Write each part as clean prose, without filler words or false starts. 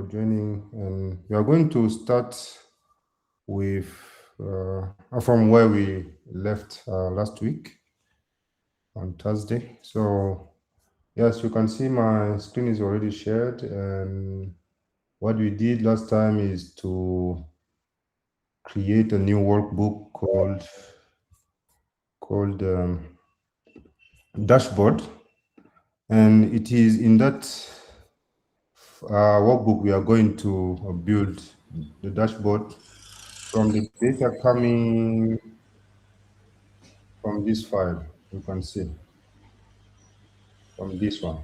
joining. And we are going to start with from where we left last week on Thursday. So yes, you can see my screen is already shared, and what we did last time is to create a new workbook called dashboard, and it is in that workbook we are going to build the dashboard from the data coming from this file. You can see from this one.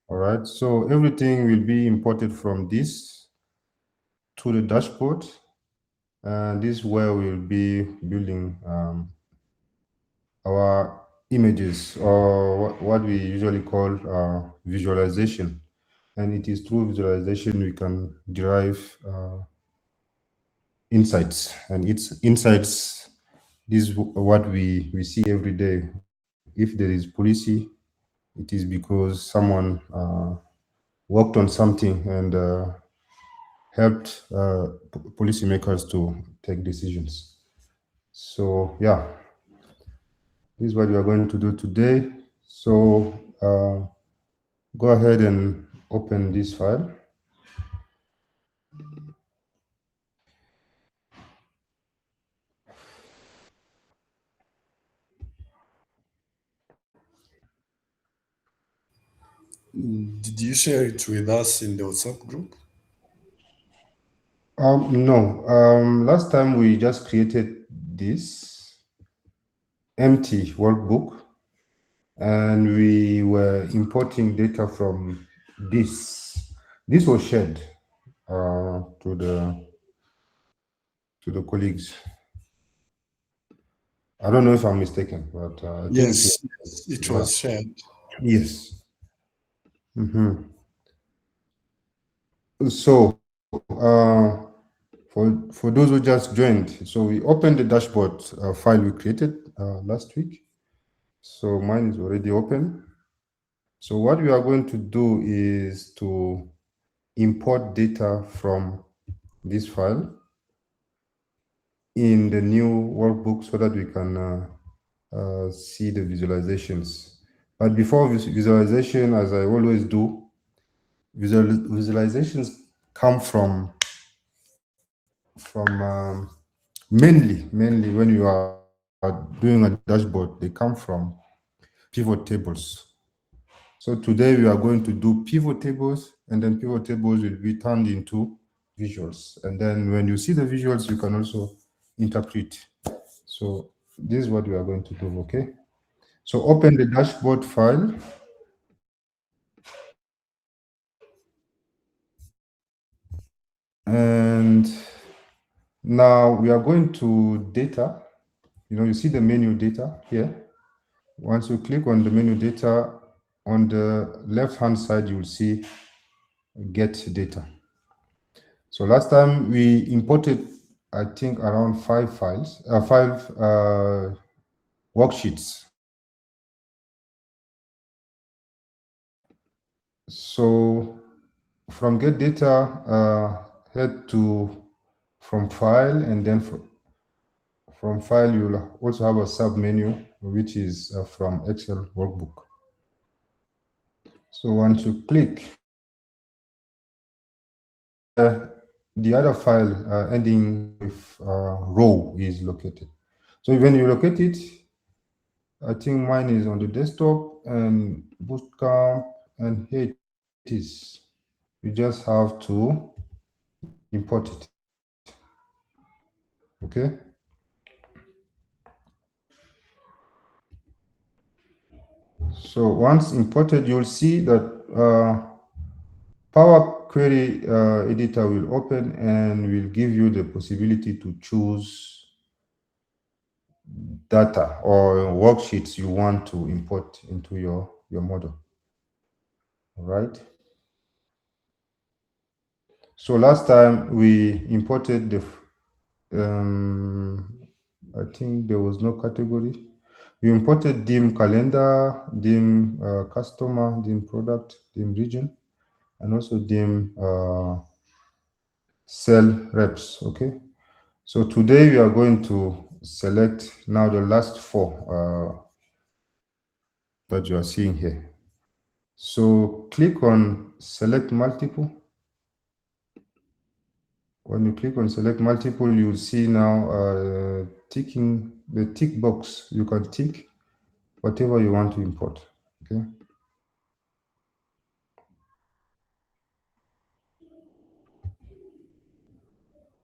All right, so everything will be imported from this to the dashboard, and this is where we'll be building our images, or what we usually call visualization. And it is through visualization we can derive insights, and it's insights. This is what we see every day. If there is policy, it is because someone worked on something and helped policymakers to take decisions. So yeah, this is what we are going to do today. So go ahead and open this file. Did you share it with us in the WhatsApp group? No. Last time we just created this empty workbook, and we were importing data from this. This was shared to the colleagues. I don't know if I'm mistaken, but I think Yes, it yeah. was shared. Yes. So for those who just joined, so we opened the dashboard file we created last week. So mine is already open. So what we are going to do is to import data from this file in the new workbook so that we can see the visualizations. But before visualization, as I always do, visualizations come from mainly when you are doing a dashboard, they come from pivot tables. So today we are going to do pivot tables, and then pivot tables will be turned into visuals. And then when you see the visuals, you can also interpret. So this is what we are going to do, okay? So open the dashboard file. And now we are going to data. You see the menu data here. Once you click on the menu data, on the left-hand side, you will see get data. So last time we imported, I think, around five worksheets. So from get data, head to from file, and then from file, you'll also have a sub menu, which is from Excel workbook. So once you click, the other file ending with row is located. So when you locate it, I think mine is on the desktop, and Bootcamp, and here it is. You just have to import it. Okay. So once imported, you'll see that Power Query editor will open and will give you the possibility to choose data or worksheets you want to import into your model. All right. So last time we imported the, I think there was no category. We imported dim calendar, dim customer, dim product, dim region. and also dim cell reps. Okay. So today we are going to select now the last four that you are seeing here. So click on select multiple. When you click on select multiple, you will see now ticking the tick box. You can tick whatever you want to import. Okay.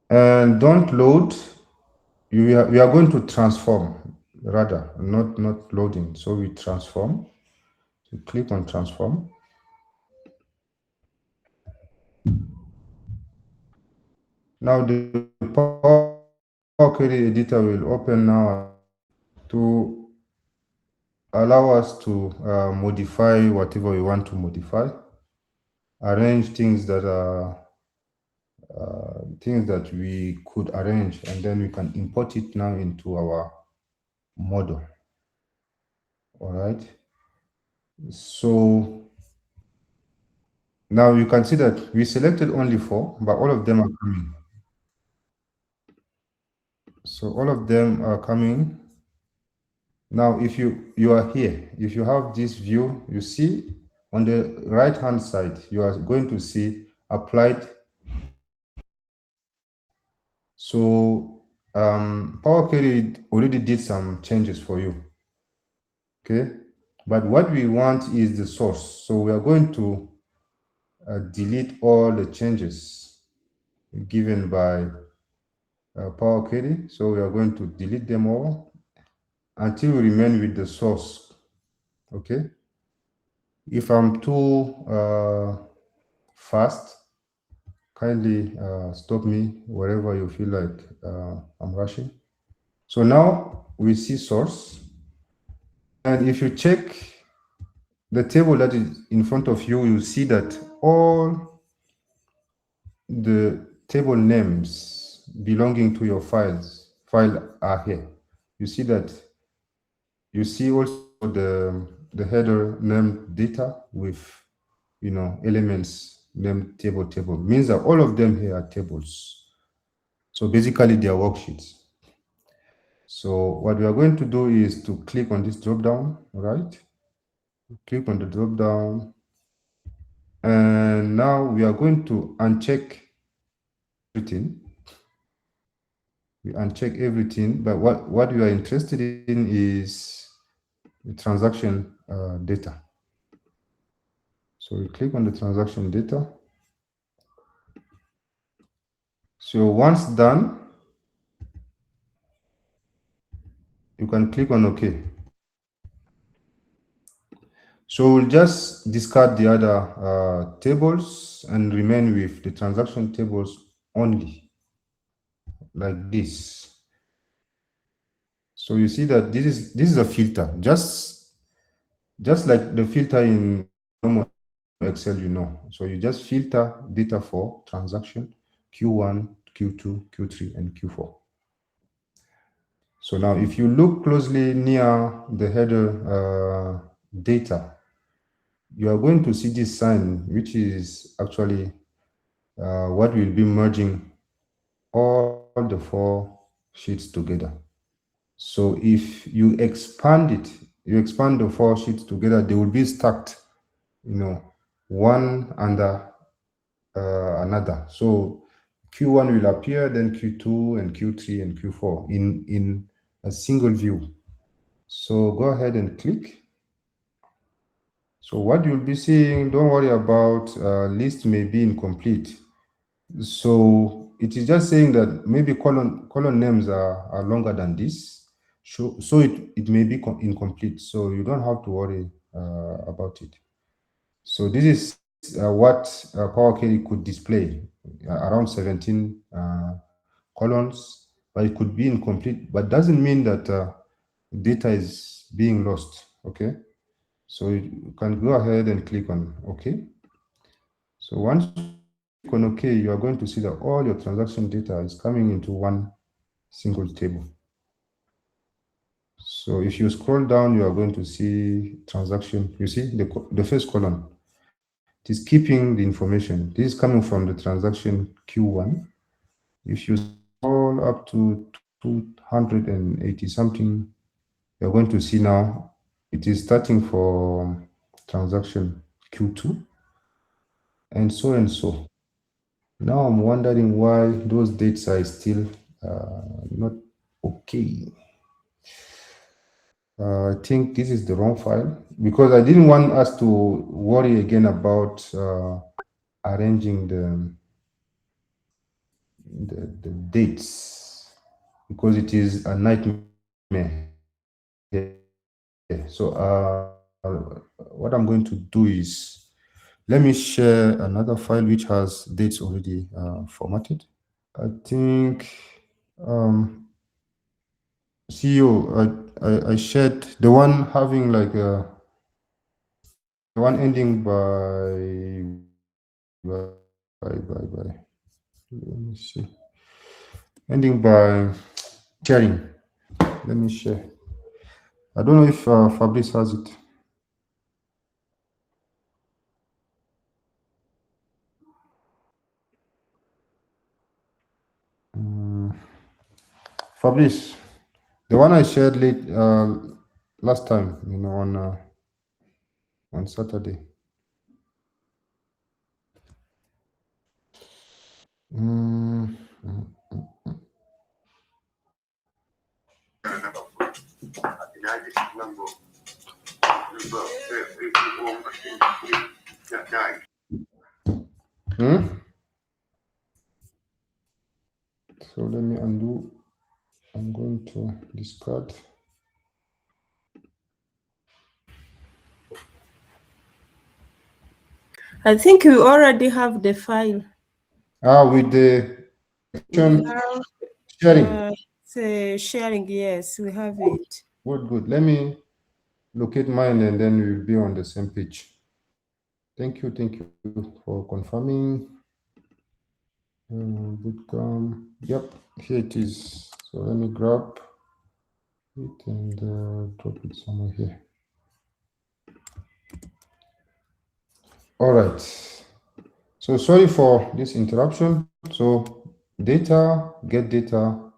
And don't load. We are going to transform rather, not loading. So we transform. So click on transform. Now the Power Query editor will open now to allow us to modify whatever we want to modify, arrange things that we could arrange, and then we can import it now into our model. All right. So now you can see that we selected only four, but all of them are coming. So all of them are coming. Now, if you are here, if you have this view, you see on the right hand side, you are going to see applied. So Power Query already did some changes for you. Okay, but what we want is the source. So we are going to delete all the changes given by Power Query. So we are going to delete them all until we remain with the source. Okay. If I'm too fast, kindly stop me wherever you feel like I'm rushing. So now we see source. And if you check the table that is in front of you, you'll see that all the table names belonging to your file are here. You see that. You see also the header named data with elements named table means that all of them here are tables. So basically they are worksheets. So what we are going to do is to click on this drop down, right? Click on the drop down, and now we are going to uncheck everything. We uncheck everything, but what we are interested in is the transaction data. So we click on the transaction data. So once done, you can click on OK. So we'll just discard the other tables and remain with the transaction tables only, like this. So you see that this is a filter, just like the filter in normal Excel, So you just filter data for transaction Q1, Q2, Q3, and Q4. So now if you look closely near the header data, you are going to see this sign, which is actually what will be merging all the four sheets together. So if you expand it, you expand the four sheets together, they will be stacked, one under another. So Q1 will appear, then Q2 and Q3 and Q4 in a single view. So go ahead and click. So what you'll be seeing, don't worry about list may be incomplete. So it is just saying that maybe column names are longer than this. So it may be incomplete. So you don't have to worry about it. So this is what Power Query could display, around 17 columns, but it could be incomplete, but doesn't mean that data is being lost. Okay. So you can go ahead and click on OK. So once you click on OK, you are going to see that all your transaction data is coming into one single table. So if you scroll down, you are going to see transaction. You see the first column. it is keeping the information. This is coming from the transaction Q1. If you scroll up to 280 something, you're going to see now it is starting from transaction Q2 and so and so. Now I'm wondering why those dates are still not okay. I think this is the wrong file because I didn't want us to worry again about arranging the dates because it is a nightmare here. So what I'm going to do is let me share another file which has dates already formatted. I think CEO, I shared the one having like the one ending let me see, ending by sharing. Let me share. I don't know if Fabrice has it. Fabrice, the one I shared late last time, on Saturday. Mm, hmm? So let me undo. I'm going to discard. I think you already have the file. With the We have sharing. sharing, yes, we have it. Good. Let me locate mine and then we'll be on the same page. Thank you for confirming. Bootcamp. Yep, here it is. So let me grab it and drop it somewhere here. All right. So sorry for this interruption. So get data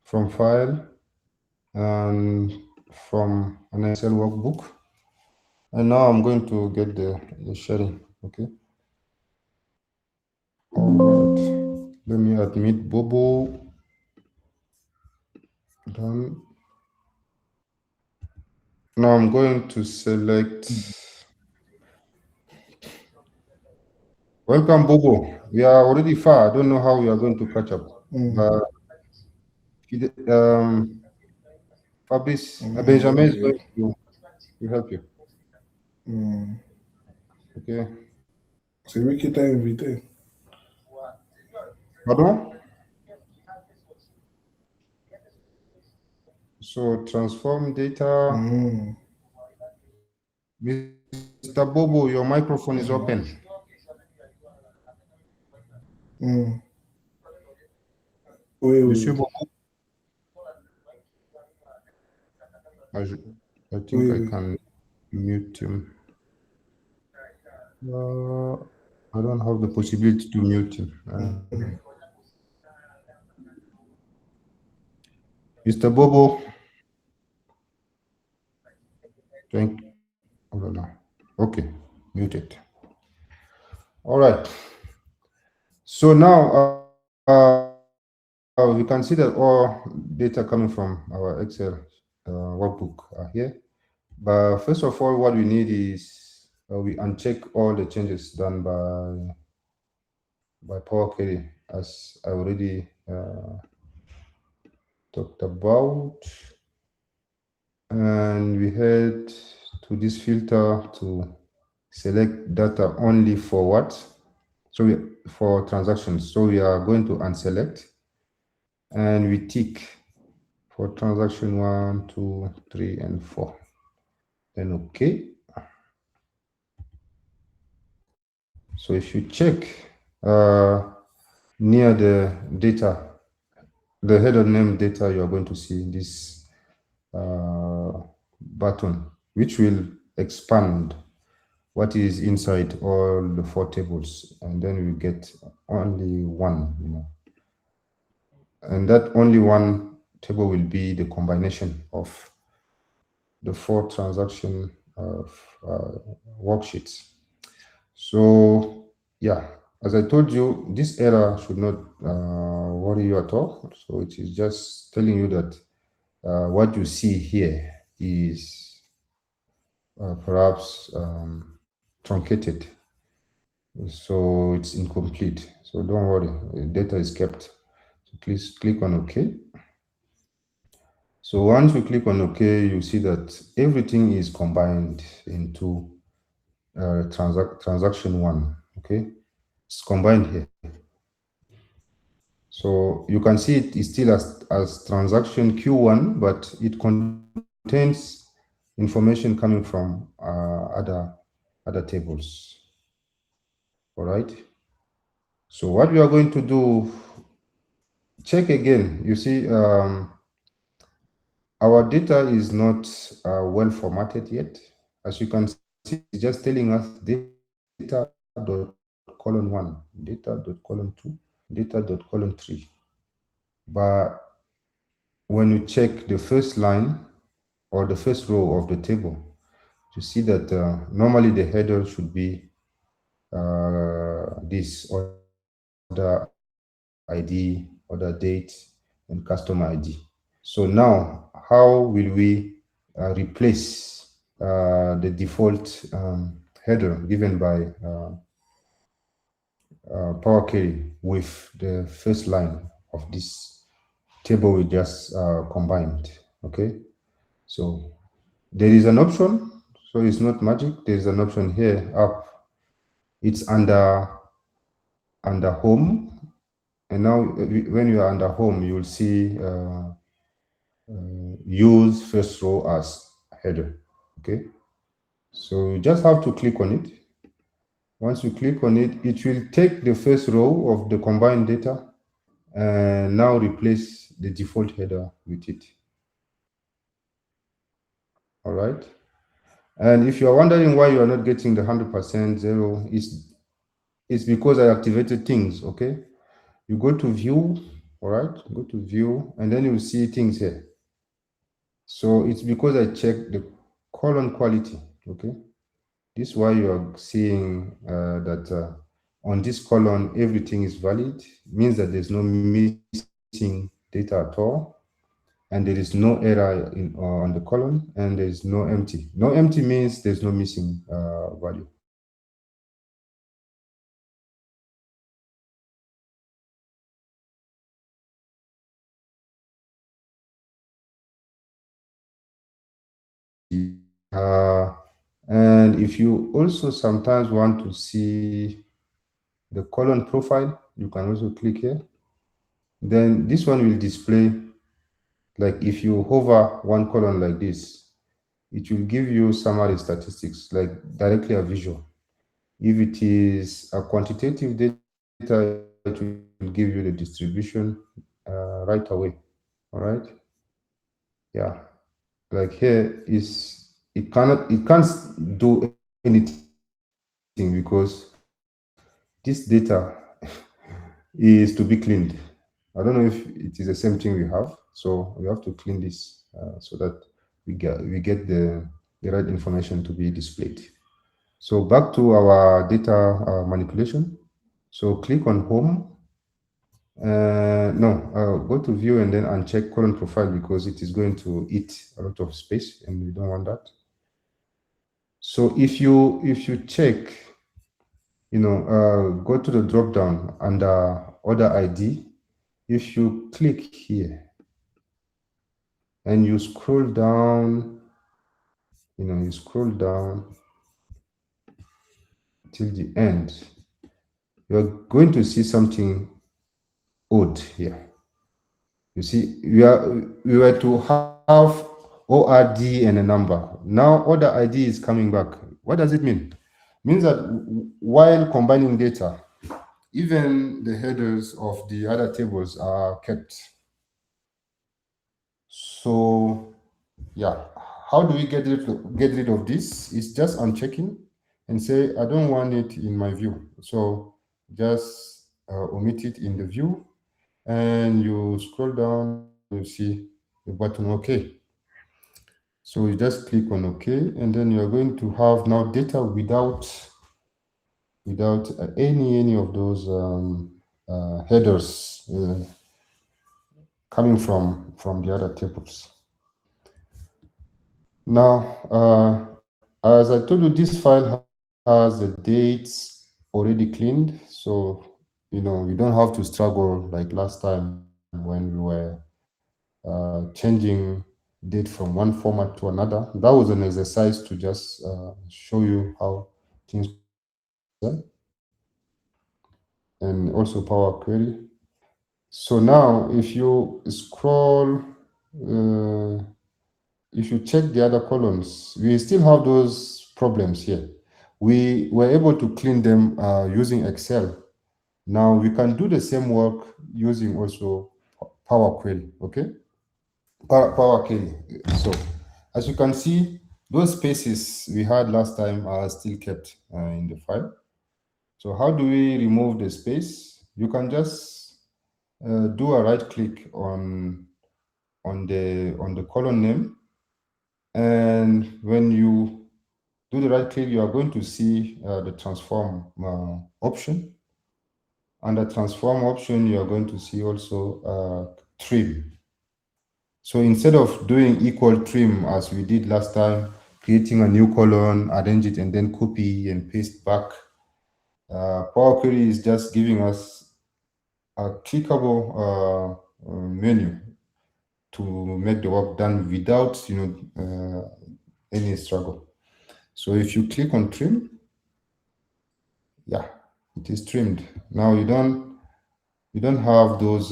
from file and from an Excel workbook. And now I'm going to get the sharing. Okay. All right. Let me admit Bobo. Done. Now I'm going to select. Welcome, Bobo. We are already far. I don't know how we are going to catch up. But Fabrice, Benjamin is going to help you. Okay. C'est lui qui t'a invité. Pardon? So transform data. Mr. Bobo, your microphone is open. Oui, Monsieur oui. Bobo. I think Oui, I oui. can mute him. I don't have the possibility to mute him. Mr. Bobo. Oh, no. Okay, muted. All right. So now we can see that all data coming from our Excel workbook are here. But first of all, what we need is we uncheck all the changes done by Power Query, as I already talked about. And we head to this filter to select data only for what? So for transactions. So we are going to unselect and we tick for transaction 1, 2, 3, and 4. Then okay. So if you check near the data, the header name data, you are going to see this button, which will expand what is inside all the 4 tables, and then we get only one, and that only one table will be the combination of the 4 transaction worksheets. So yeah, as I told you, this error should not worry you at all. So it is just telling you that what you see here is perhaps truncated. So it's incomplete. So don't worry, the data is kept. So please click on OK. So once you click on OK, you see that everything is combined into transaction 1. Okay, it's combined here. So you can see it is still as transaction Q1, but it contains information coming from other tables. All right. So what we are going to do, check again. You see, our data is not well formatted yet. As you can see, it's just telling us data.:1, data.:2, data.:3. But when you check the first line or the first row of the table, you see that normally the header should be this order ID, order date, and customer ID. So now, how will we replace the default header given by Power Query with the first line of this table we just combined? Okay, so there is an option. So it's not magic. There is an option here up. It's under home, and now when you are under home, you will see use first row as header. Okay, so you just have to click on it. Once you click on it, it will take the first row of the combined data and now replace the default header with it. All right. And if you are wondering why you are not getting the 100% zero, it's because I activated things. Okay, you go to view. All right, go to view, and then you will see things here. So it's because I checked the column quality. Okay, this is why you are seeing that on this column everything is valid. Means that there's no missing data at all, and there is no error on the column, and there is no empty. No empty means there's no missing value. And if you also sometimes want to see the column profile, you can also click here. Then this one will display, like if you hover one column like this, it will give you summary statistics, like directly a visual. If it is a quantitative data, it will give you the distribution right away. All right. Yeah. Like here is, it can't do anything because this data is to be cleaned. I don't know if it is the same thing we have. So we have to clean this so that we get the right information to be displayed. So back to our data manipulation. So click on home. Go to view and then uncheck column profile because it is going to eat a lot of space and we don't want that. So if you check, go to the drop down under order ID. If you click here and you scroll down, you scroll down till the end, you're going to see something odd here. You see, we were to have ORD and a number. Now order ID is coming back. What does it mean? It means that while combining data, even the headers of the other tables are kept. So yeah, how do we get rid of this? It's just unchecking and say, I don't want it in my view. So just omit it in the view, and you scroll down, you see the button OK. So you just click on OK, and then you're going to have now data without any of those headers coming from the other tables. Now, as I told you, this file has the dates already cleaned, so you don't have to struggle like last time when we were changing date from one format to another. That was an exercise to just show you how things are, and also Power Query. So now, if you scroll, if you check the other columns, we still have those problems here. We were able to clean them using Excel. Now we can do the same work using also Power Query, okay? Power Query. So as you can see, those spaces we had last time are still kept in the file. So how do we remove the space? You can just do a right click on the column name, and when you do the right click, you are going to see the transform option. Under transform option, you are going to see also trim. So instead of doing equal trim as we did last time, creating a new column, arrange it, and then copy and paste back, Power Query is just giving us a clickable menu to make the work done without any struggle. So if you click on trim, yeah, it is trimmed. Now you don't have those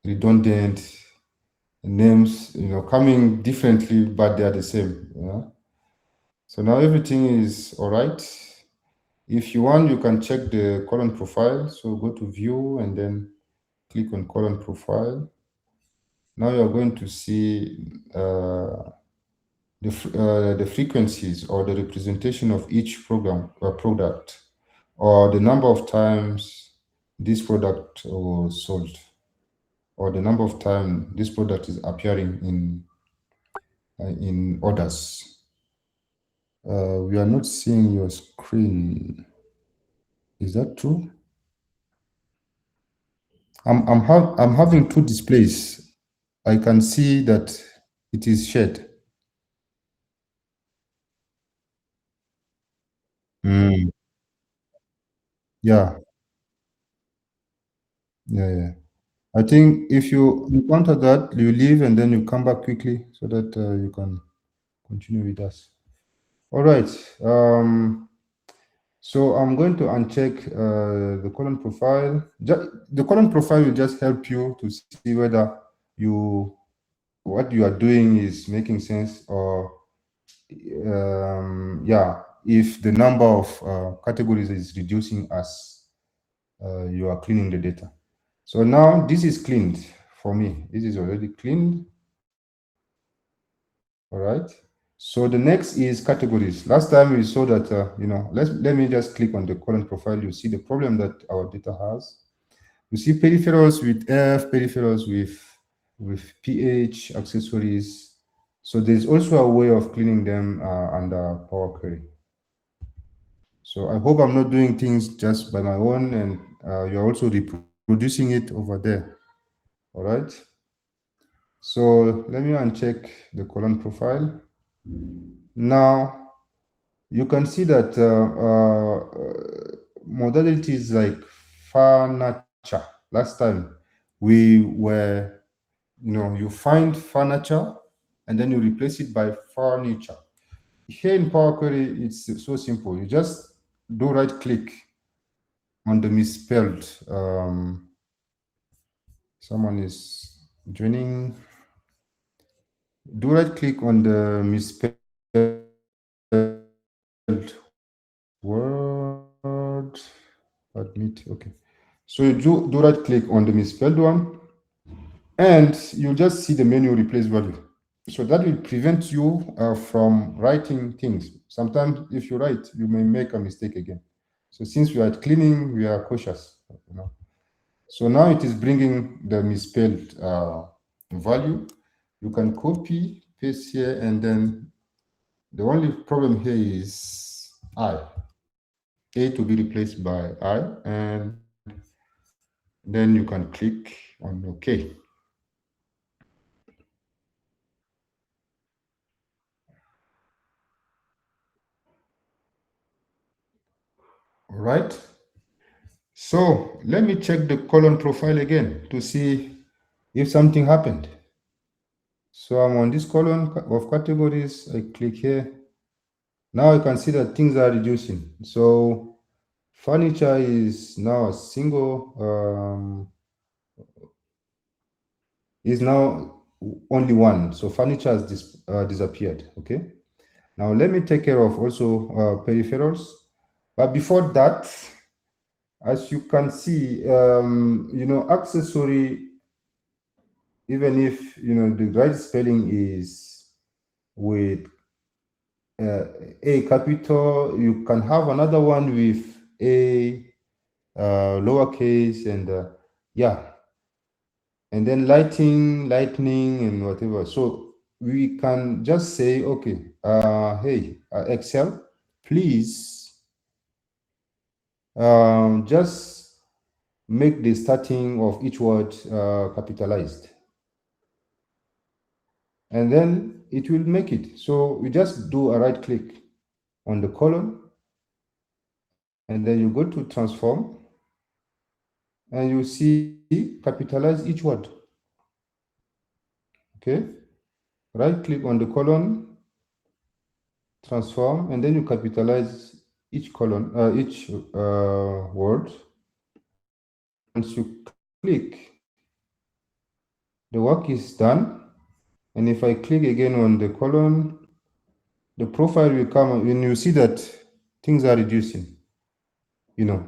redundant names coming differently, but they are the same. So now everything is all right. If you want, you can check the column profile. So go to view and then click on column profile. Now you're going to see the frequencies or the representation of each program or product, or the number of times this product was sold, or the number of times this product is appearing in orders. We are not seeing your screen. Is that true? I'm having two displays. I can see that it is shared. Mm, yeah, yeah. I think if you encounter that, you leave and then you come back quickly so that you can continue with us. All right. So I'm going to uncheck the column profile. The column profile will just help you to see whether what you are doing is making sense, or if the number of categories is reducing as you are cleaning the data. So now this is cleaned for me. This is already cleaned. All right. So the next is categories. Last time we saw that, let me just click on the column profile. You see the problem that our data has. You see peripherals with F, peripherals with PH, accessories. So there's also a way of cleaning them under Power Query. So I hope I'm not doing things just by my own, and you're also reproducing it over there. All right. So let me uncheck the column profile. Now you can see that modalities like furniture. Last time we were, you find furniture and then you replace it by furniture. Here in Power Query, it's so simple. You just do right click on the misspelled. Someone is joining. Do right click on the misspelled word. Admit. Okay. So you do right click on the misspelled one, and you just see the menu replace value. So that will prevent you from writing things. Sometimes if you write, you may make a mistake again. So since we are cleaning, we are cautious. So now it is bringing the misspelled value. You can copy, paste here, and then the only problem here is I. A to be replaced by I, and then you can click on OK. All right. So let me check the column profile again to see if something happened. So I'm on this column of categories. I click here. Now I can see that things are reducing. So furniture is now a single, is now only one. So furniture has disappeared. Okay. Now let me take care of also peripherals. But before that, as you can see, accessory, even if the right spelling is with a capital, you can have another one with a lowercase, and yeah, and then lightning and whatever. So we can just say, okay, hey, Excel, please just make the starting of each word capitalized, and then it will make it. So we just do a right click on the column, and then you go to transform, and you see capitalize each word. Okay, right click on the column, transform, and then you capitalize each column, each word. Once you click, the work is done. And if I click again on the column, the profile will come, and you see that things are reducing.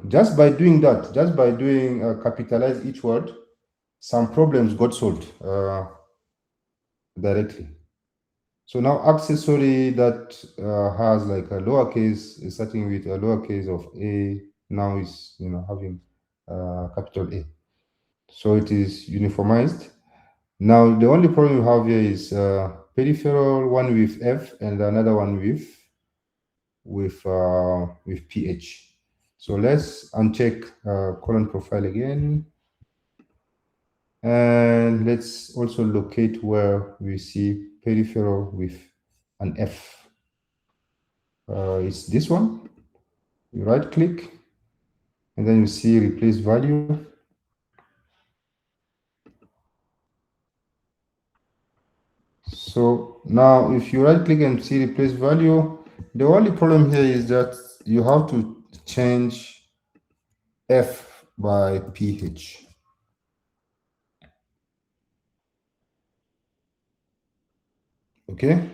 Just by doing that, just by doing capitalize each word, some problems got solved directly. So now accessory that has like a lowercase, starting with a lowercase of a, now is having capital A. So it is uniformized. Now the only problem you have here is peripheral, one with F and another one with PH. So let's uncheck column profile again. And let's also locate where we see peripheral with an F. It's this one. You right click, and then you see replace value. So now if you right click and see replace value, the only problem here is that you have to change F by PH. Okay.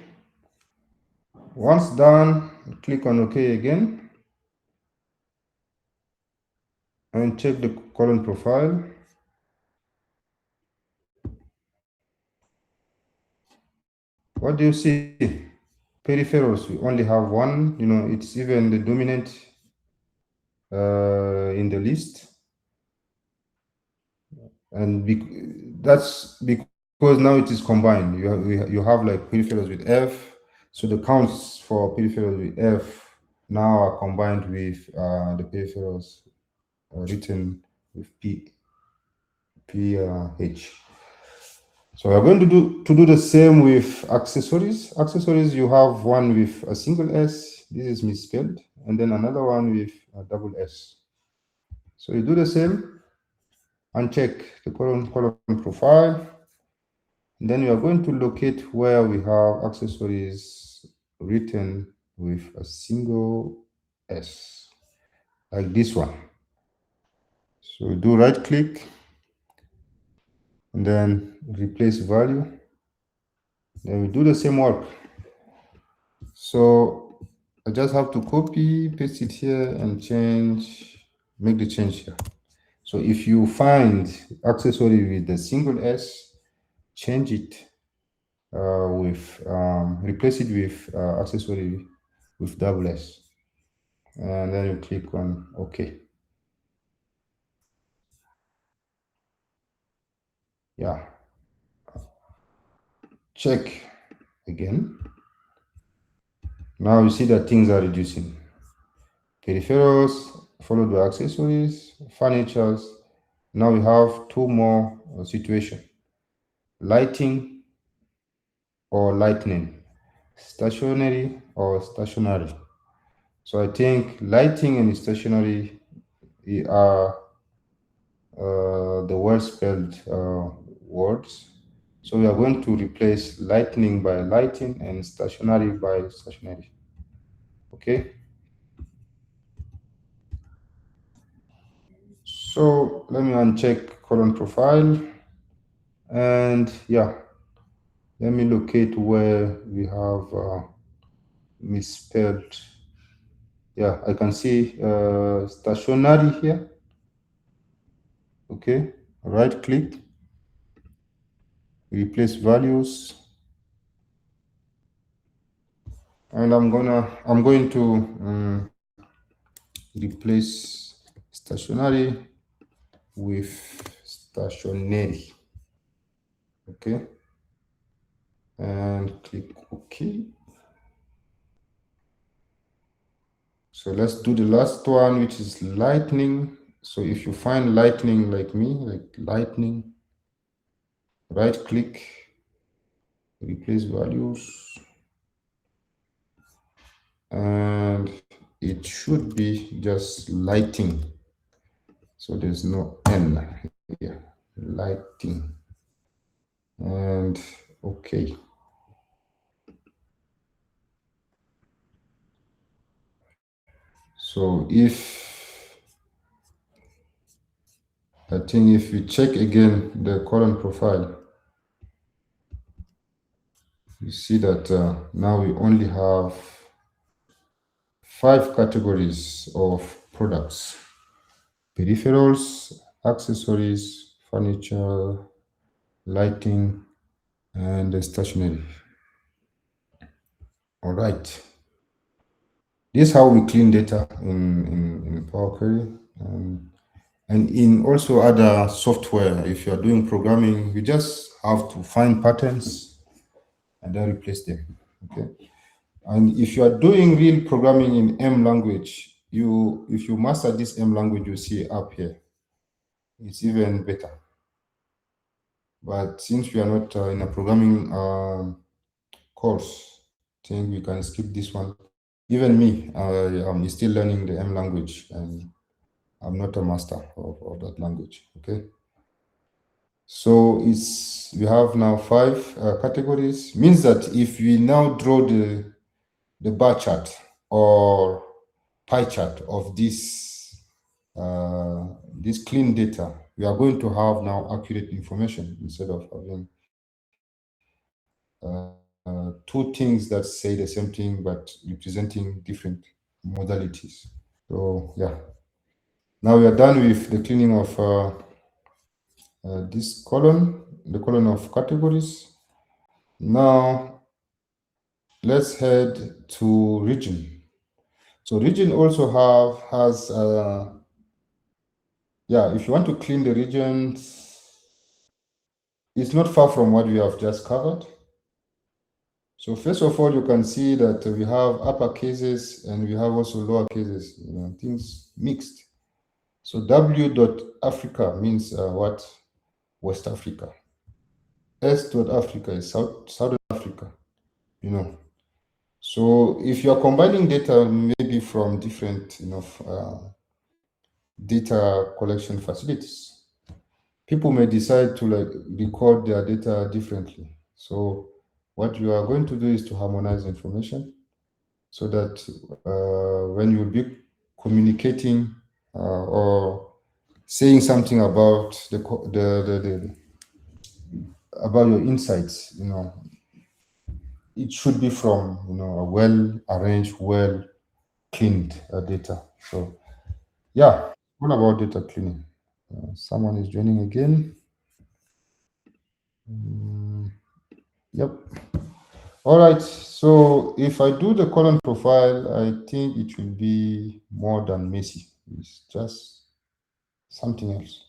Once done, click on OK again and check the column profile. What do you see? Peripherals, we only have one. It's even the dominant in the list. And that's because now it is combined. You have like peripherals with F. So the counts for peripherals with F now are combined with the peripherals written with PH. So we're going to do the same with accessories. Accessories, you have one with a single S. This is misspelled, and then another one with a double S. So you do the same, uncheck the column profile. And then you are going to locate where we have accessories written with a single S, like this one. So do right click, and then replace value. Then we do the same work. So I just have to copy, paste it here, and make the change here. So if you find accessory with the single S, change it with replace it with accessory with double S, and then you click on OK. Yeah, check again. Now you see that things are reducing. Peripherals followed by accessories, furnitures. Now we have two more situations: lighting or lightning, stationary or stationary. So I think lighting and stationary are the well spelled words. So we are going to replace lightning by lighting and stationary by stationary. Okay. So let me uncheck column profile, and yeah, let me locate where we have misspelled. Yeah, I can see stationary here. Okay, right click, replace values, and I'm going to replace stationary with stationary. Okay, and click OK. So let's do the last one, which is lightning. So if you find lightning like me, like lightning, right click, replace values, and it should be just lighting. So there's no N here, lighting, and okay. So I think if you check again the column profile, you see that now we only have 5 categories of products: peripherals, accessories, furniture, lighting, and stationery. All right. This is how we clean data in Power Query. And in also other software, if you're doing programming, you just have to find patterns and then replace them. Okay. And if you are doing real programming in M language, if you master this M language, you see up here. It's even better. But since we are not in a programming course, I think we can skip this one. Even me, I'm still learning the M language, and I'm not a master of that language. Okay. So we have now 5 categories. Means that if we now draw the bar chart or pie chart of this clean data, we are going to have now accurate information instead of having 2 things that say the same thing but representing different modalities. So yeah, now we are done with the cleaning of this column, the column of categories. Now let's head to region. So region also has yeah, if you want to clean the regions, it's not far from what we have just covered. So first of all, you can see that we have upper cases and we have also lower cases, things mixed. So W.Africa means what? West Africa. S.Africa is Southern Africa, So if you're combining data maybe from different, data collection facilities, people may decide to record their data differently. So what you are going to do is to harmonize information so that when you will be communicating or saying something about about your insights, it should be from a well arranged, well cleaned data. So yeah, what about data cleaning? Someone is joining again. Yep. All right. So if I do the column profile, I think it will be more than Messi. It's just something else.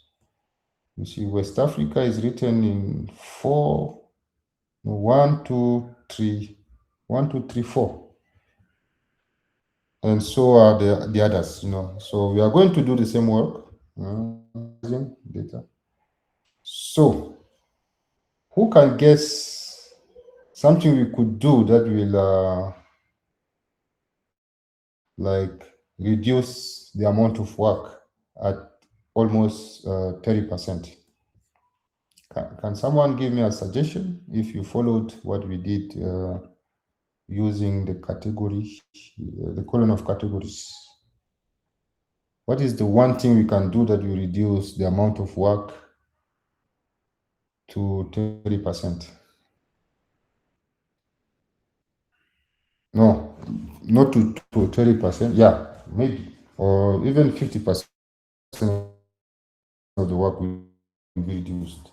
You see, West Africa is written in four, no, 1, 2, 3, 1, 2, 3, 4. And so are the others, So we are going to do the same work. Data. So who can guess something we could do that will like reduce the amount of work at almost 30%? Can someone give me a suggestion if you followed what we did using the category, the column of categories? What is the one thing we can do that will reduce the amount of work to 30%? No, not to 30%. Yeah, maybe, or even 50% of the work will be reduced.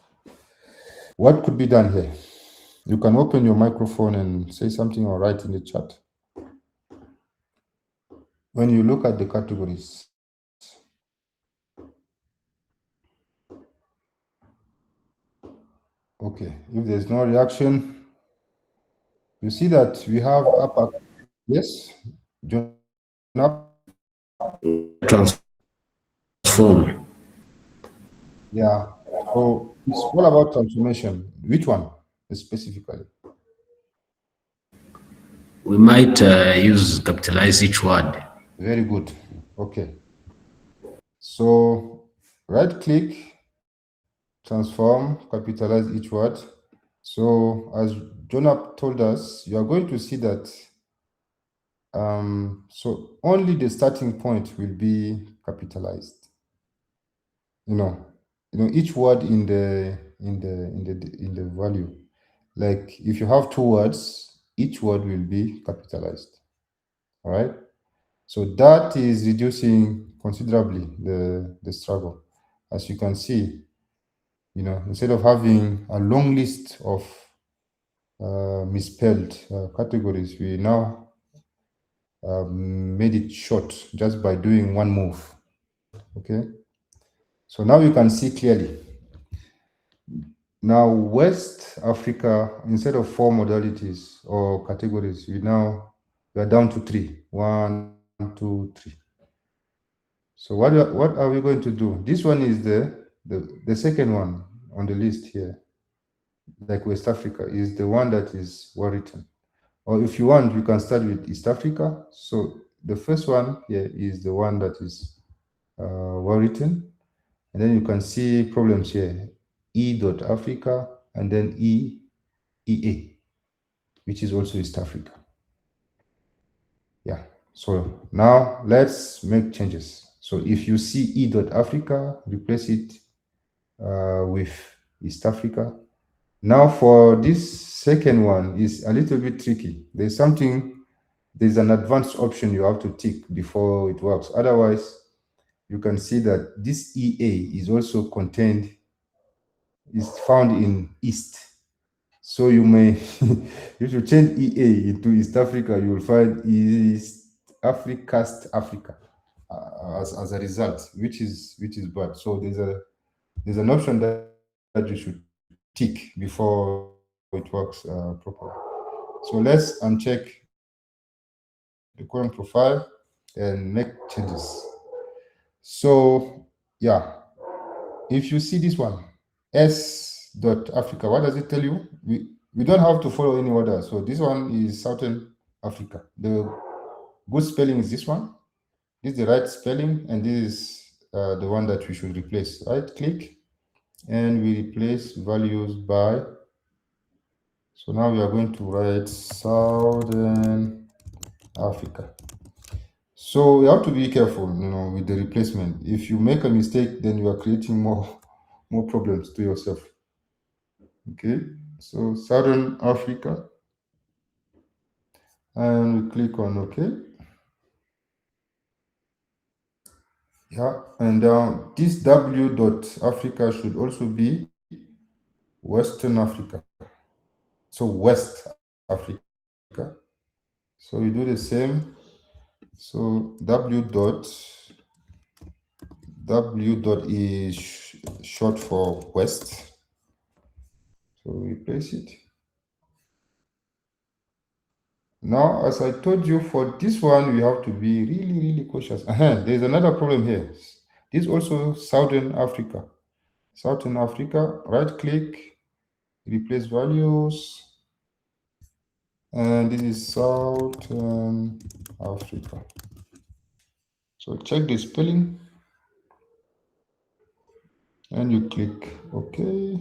What could be done here? You can open your microphone and say something or write in the chat. When you look at the categories, okay, if there's no reaction, you see that we have upper, yes, John up. Transform. Yeah, so it's all about transformation. Which one specifically? We might use capitalize each word. Very good. Okay. So right click, transform, capitalize each word. So as Jonah told us, you are going to see that so only the starting point will be capitalized. Each word in the value. Like if you have two words, each word will be capitalized. All right. So that is reducing considerably the struggle. As you can see, instead of having a long list of misspelled categories, we now made it short just by doing one move. Okay. So now you can see clearly. Now, West Africa, instead of 4 modalities or categories, we are down to 3. 1, 2, 3. So what are we going to do? This one is the second one on the list here, like West Africa, is the one that is well written. Or if you want, you can start with East Africa. So the first one here is the one that is well written. And then you can see problems here, E.Africa and then EA, which is also East Africa. Yeah. So now let's make changes. So if you see E.Africa, replace it with East Africa. Now for this second one is a little bit tricky. There's an advanced option you have to tick before it works. Otherwise, you can see that this EA is also is found in East. So you may, if you change EA into East Africa, you will find East Africa as a result, which is bad. So there's an option that you should tick before it works properly. So let's uncheck the current profile and make changes. So yeah, if you see this one, S.Africa, what does it tell you? We don't have to follow any order. So this one is Southern Africa. The good spelling is this one. This is the right spelling, and this is the one that we should replace. Right click, and we replace values by. So now we are going to write Southern Africa. So you have to be careful, with the replacement. If you make a mistake, then you are creating more problems to yourself. Okay, so Southern Africa, and we click on OK. Yeah, and this W.Africa should also be Western Africa. so West Africa. So we do the same. So W dot is short for West. So we place it. Now, as I told you, for this one, we have to be really, really cautious. There's another problem here. This is also Southern Africa. Southern Africa, right click, replace values. And this is Southern Africa. So check the spelling. And you click OK.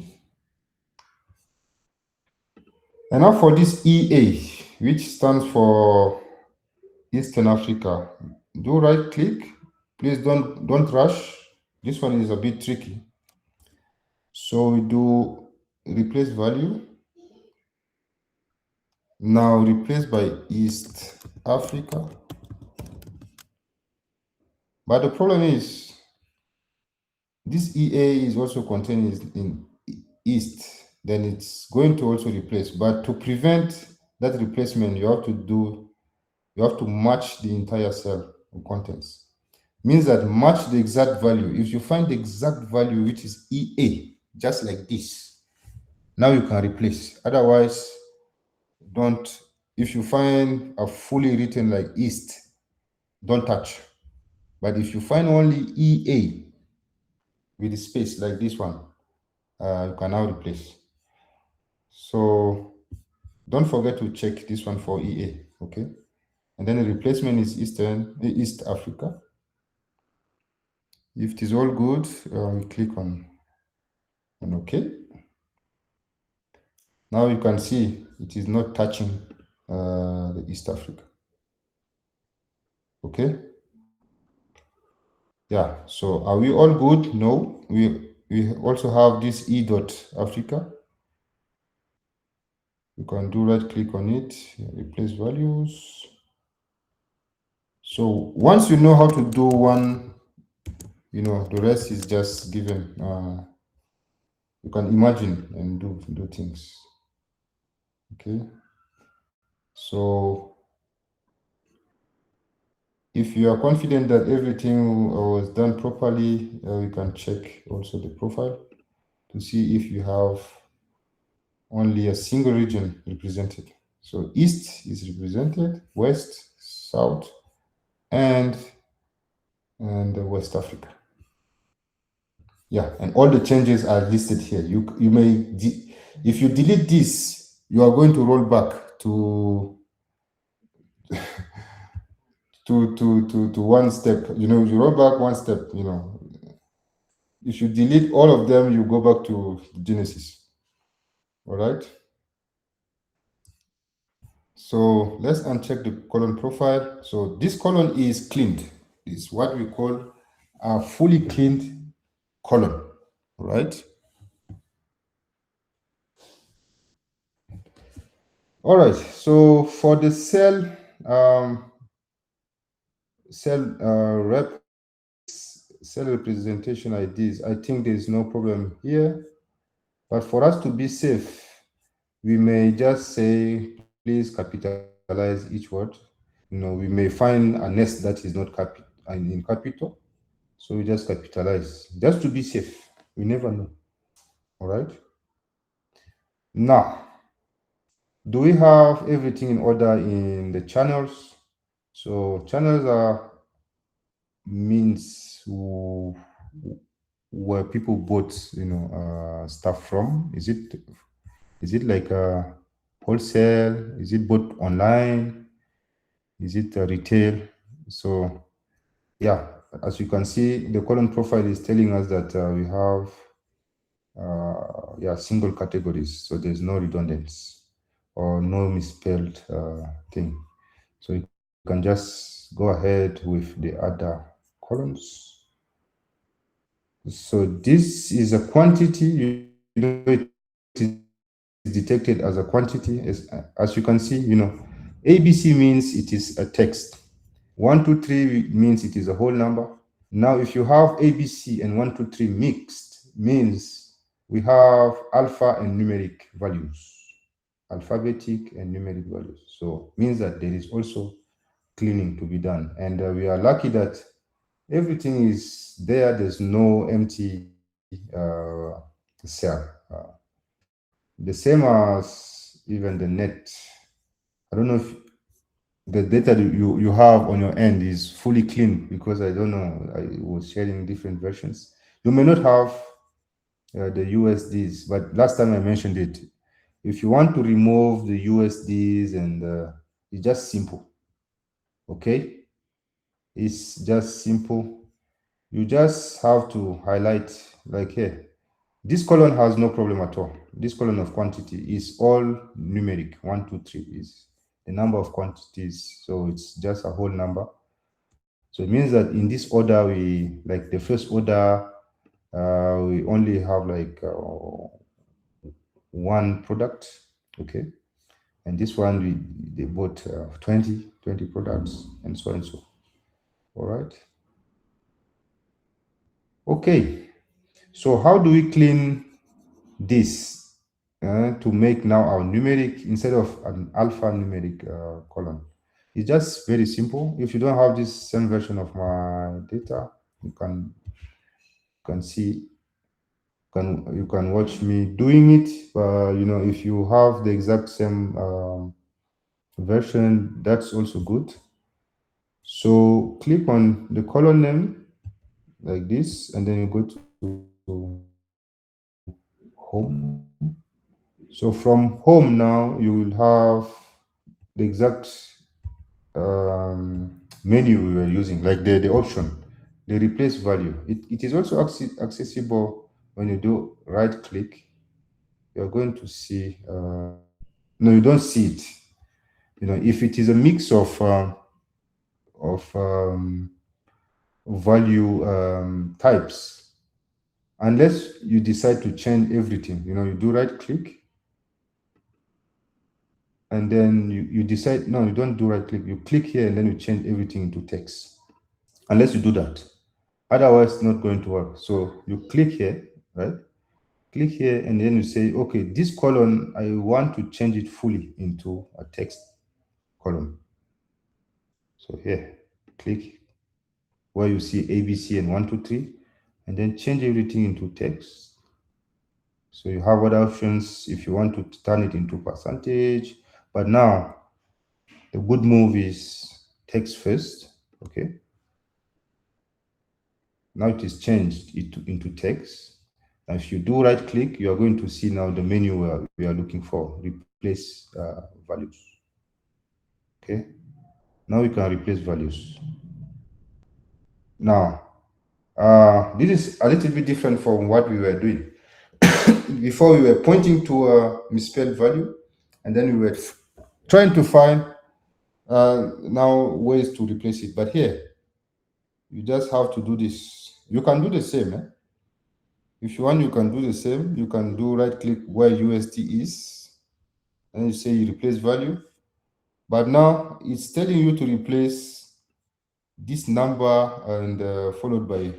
And now for this EA, which stands for Eastern Africa, do right click. Please don't rush. This one is a bit tricky. So we do replace value. Now replace by East Africa. But the problem is this EA is also contained in East. Then it's going to also replace. But to prevent that replacement, you have to match the entire cell of contents. Means that match the exact value. If you find the exact value, which is EA, just like this, now you can replace. Otherwise, don't. If you find a fully written like East, don't touch. But if you find only EA with the space like this one, you can now replace. So don't forget to check this one for EA, okay? And then the replacement is East Africa. If it is all good, we click on OK. Now you can see it is not touching the East Africa. Okay. Yeah. So are we all good? No. We also have this E dot Africa. You can do right click on it, replace values. So once you know how to do one, the rest is just given. You can imagine and do things. Okay. So if you are confident that everything was done properly, you can check also the profile to see if you have only a single region represented. So East is represented, West, South, and West Africa. Yeah, and all the changes are listed here. You may, if you delete this, you are going to roll back to to one step. You roll back one step. If you delete all of them, you go back to Genesis. All right. So let's uncheck the column profile. So this column is cleaned. It's what we call a fully cleaned column. All right. All right. So for the cell representation IDs, I think there's no problem here. But for us to be safe, we may just say, please capitalize each word. We may find a nest that is not in capital. So we just capitalize, just to be safe. We never know. All right. Now, do we have everything in order in the channels? So channels are means where people bought, stuff from. Is it like a wholesale? Is it bought online? Is it retail? So yeah, as you can see, the column profile is telling us that we have single categories, so there's no redundancy or no misspelled thing. So you can just go ahead with the other columns. So this is a quantity, it is detected as a quantity. As you can see, ABC means it is a text. 1, 2, 3 means it is a whole number. Now, if you have ABC and 1, 2, 3 mixed, means we have alpha and numeric values. alphabetic and numeric values. So means that there is also cleaning to be done. And we are lucky that everything is there. There's no empty cell. The same as even the net. I don't know if the data that you have on your end is fully clean, because I don't know, I was sharing different versions. You may not have the USDs, but last time I mentioned it. If you want to remove the USDs, and it's just simple. Okay, it's just simple. You just have to highlight, like here. This column has no problem at all. This column of quantity is all numeric. 1, 2, 3 is the number of quantities. So it's just a whole number. So it means that in this order, we, like the first order, we only have like one product. Okay. And this one, they bought 20 products, and so and so. All right. Okay. So how do we clean this to make now our numeric instead of an alphanumeric column? It's just very simple. If you don't have this same version of my data, you can see, you can watch me doing it. You know, if you have the exact same version, that's also good. So click on the column name like this, and then you go to home. So from home now, you will have the exact menu we were using, like the option, the replace value. It is also accessible when you do right click. You're going to see, no, you don't see it. You know, if it is a mix of value types, unless you decide to change everything, you know, you do right click, and then you decide, no, you don't do right click, you click here, and then you change everything into text, unless you do that. Otherwise, it's not going to work. So you click here, right? Click here, and then you say, okay, this column, I want to change it fully into a text column. So here, click where you see ABC and 1, 2, 3, and then change everything into text. So you have other options if you want to turn it into percentage. But now, the good move is text first, okay? Now it is changed into text. And if you do right click, you are going to see now the menu we are looking for, replace values. Okay, now we can replace values. Now, this is a little bit different from what we were doing. Before, we were pointing to a misspelled value, and then we were trying to find now ways to replace it. But here, you just have to do this. You can do the same. If you want, you can do the same. You can do right click where USD is, and you say you replace value. But now it's telling you to replace this number and followed by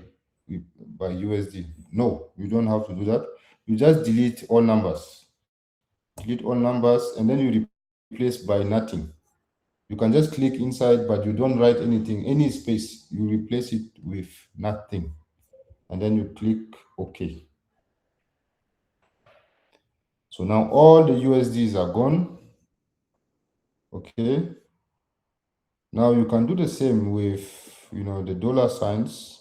USD. No, you don't have to do that. You just delete all numbers. Delete all numbers, and then you replace by nothing. You can just click inside, but you don't write anything, any space. You replace it with nothing, and then you click OK. So now all the USDs are gone. Okay. Now you can do the same with, you know, the dollar signs.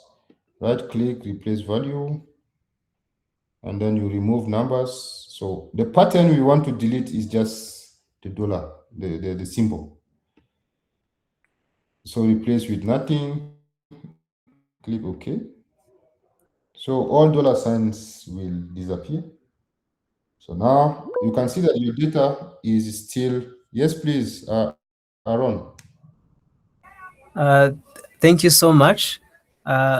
Right click, replace value, and then you remove numbers. So the pattern we want to delete is just the dollar, the symbol. So replace with nothing, click OK. So all dollar signs will disappear. So now you can see that your data is still, yes, please, Aaron. Thank you so much.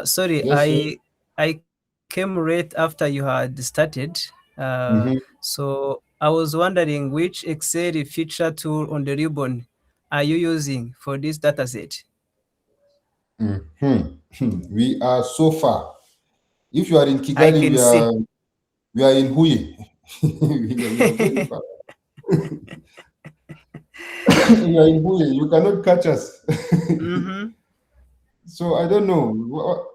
Sorry, Yes, sir. I came right after you had started. So I was wondering which Excel feature tool on the ribbon are you using for this dataset? We are so far. If you are in I Kigali, can see. we are in Huye. We are very far. You are in bully. You cannot catch us. Mm-hmm. So I don't know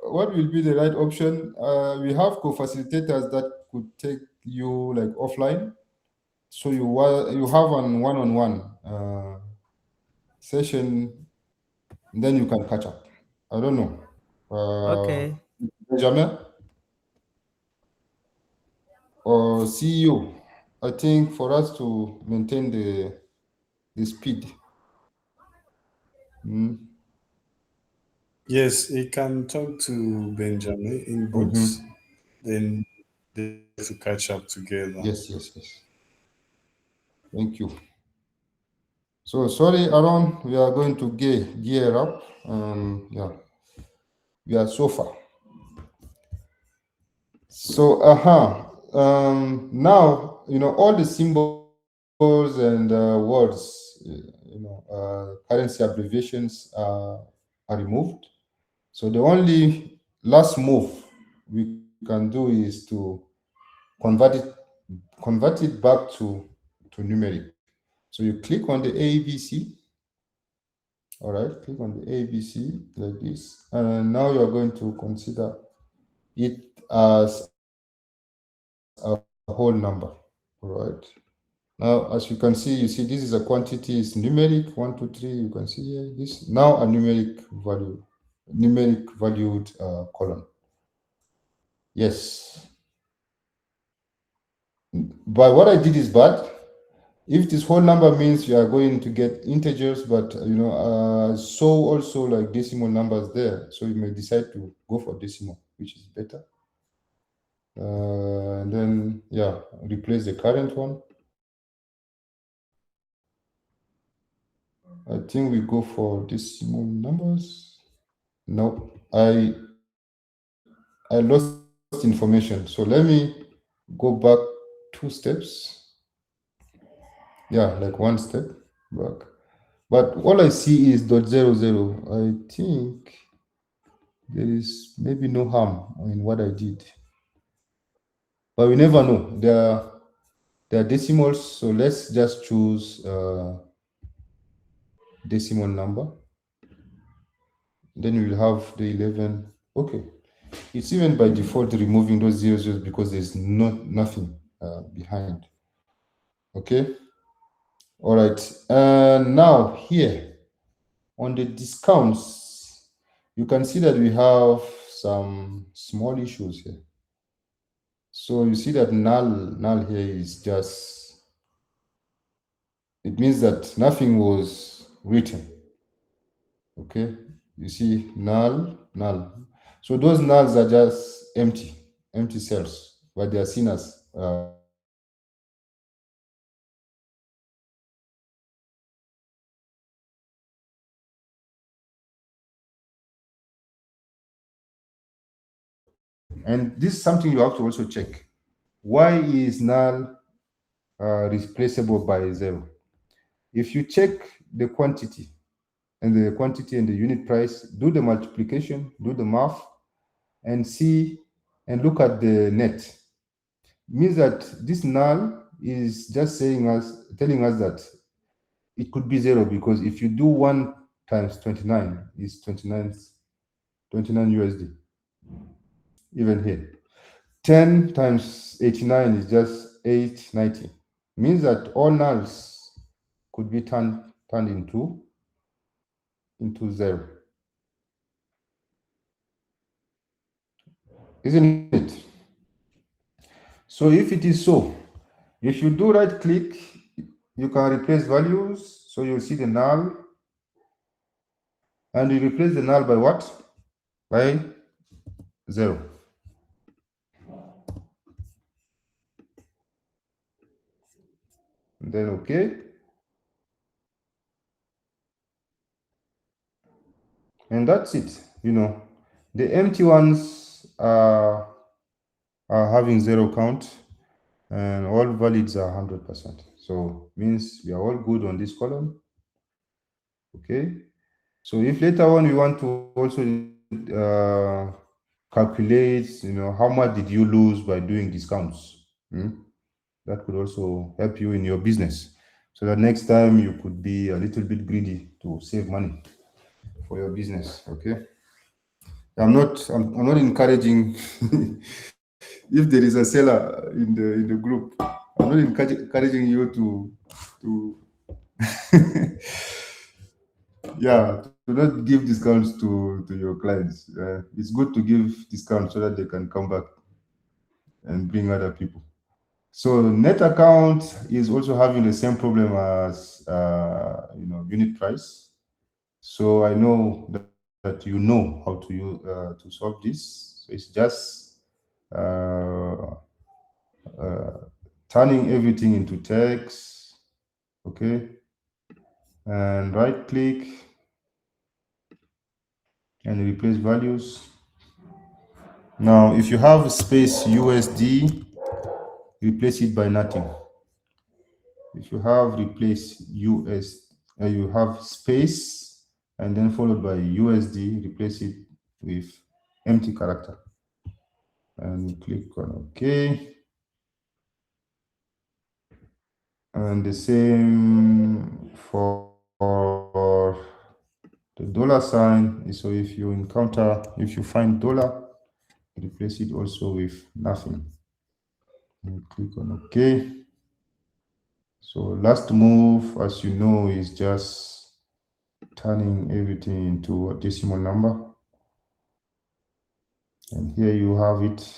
what will be the right option. We have co-facilitators that could take you like offline, so you have an one-on-one session, then you can catch up. I don't know. Okay. Benjamin or CEO. I think for us to maintain the speed. Mm. Yes, he can talk to Benjamin in box, then they have to catch up together. Yes, yes, yes. Thank you. So sorry, Aaron, we are going to gear up. Yeah, we are so far. So, now all the symbols and words, currency abbreviations are removed. So the only last move we can do is to convert it convert it back to numeric. So you click on the ABC. All right, click on the ABC like this, and now you are going to consider it as a whole number. All right. Now, as you can see, this is a quantity, it's numeric, 1, 2, 3, you can see here, this now a numeric valued column. Yes. But what I did is bad. If this whole number means you are going to get integers, but so also like decimal numbers there. So you may decide to go for decimal, which is better. And then, yeah, replace the current one. I think we go for decimal numbers. No, I lost information. So let me go back 2 steps. Yeah, like 1 step back. But all I see is .00. I think there is maybe no harm in what I did. But we never know. There are decimals, so let's just choose decimal number. Then we'll have the 11. Okay. It's even by default removing those zeros because there's nothing behind. Okay. All right. And now here on the discounts, you can see that we have some small issues here. So you see that null here is just, it means that nothing was written. Okay. You see null. So those nulls are just empty cells, but they are seen as and this is something you have to also check. Why is null replaceable by 0? If you check the quantity and the unit price, do the multiplication, do the math, and see and look at the net. Means that this null is just telling us that it could be 0, because if you do 1 times 29 is 29 USD. Even here, 10 times 89 is just 890. Means that all nulls could be turned into 0. Isn't it? So if it is so, if you do right click, you can replace values. So you'll see the null, and you replace the null by what? By 0. And then okay. And that's it. The empty ones are having 0 count, and all valids are 100%. So means we are all good on this column. Okay. So if later on we want to also calculate, how much did you lose by doing discounts? That could also help you in your business. so that next time you could be a little bit greedy to save money for your business. Okay. I'm not encouraging if there is a seller in the group, I'm not encouraging you to yeah, to not give discounts to your clients. It's good to give discounts so that they can come back and bring other people. So net account is also having the same problem as unit price. So I know that you know how to use to solve this. So it's just uh, turning everything into text. Okay, and right click and replace values. Now, if you have space USD, replace it by nothing. If you have replace US, you have space and then followed by USD, replace it with empty character. And click on OK. And the same for the dollar sign. So if you find dollar, replace it also with nothing. And click on OK. So last move, as you know, is just turning everything into a decimal number. And here you have it.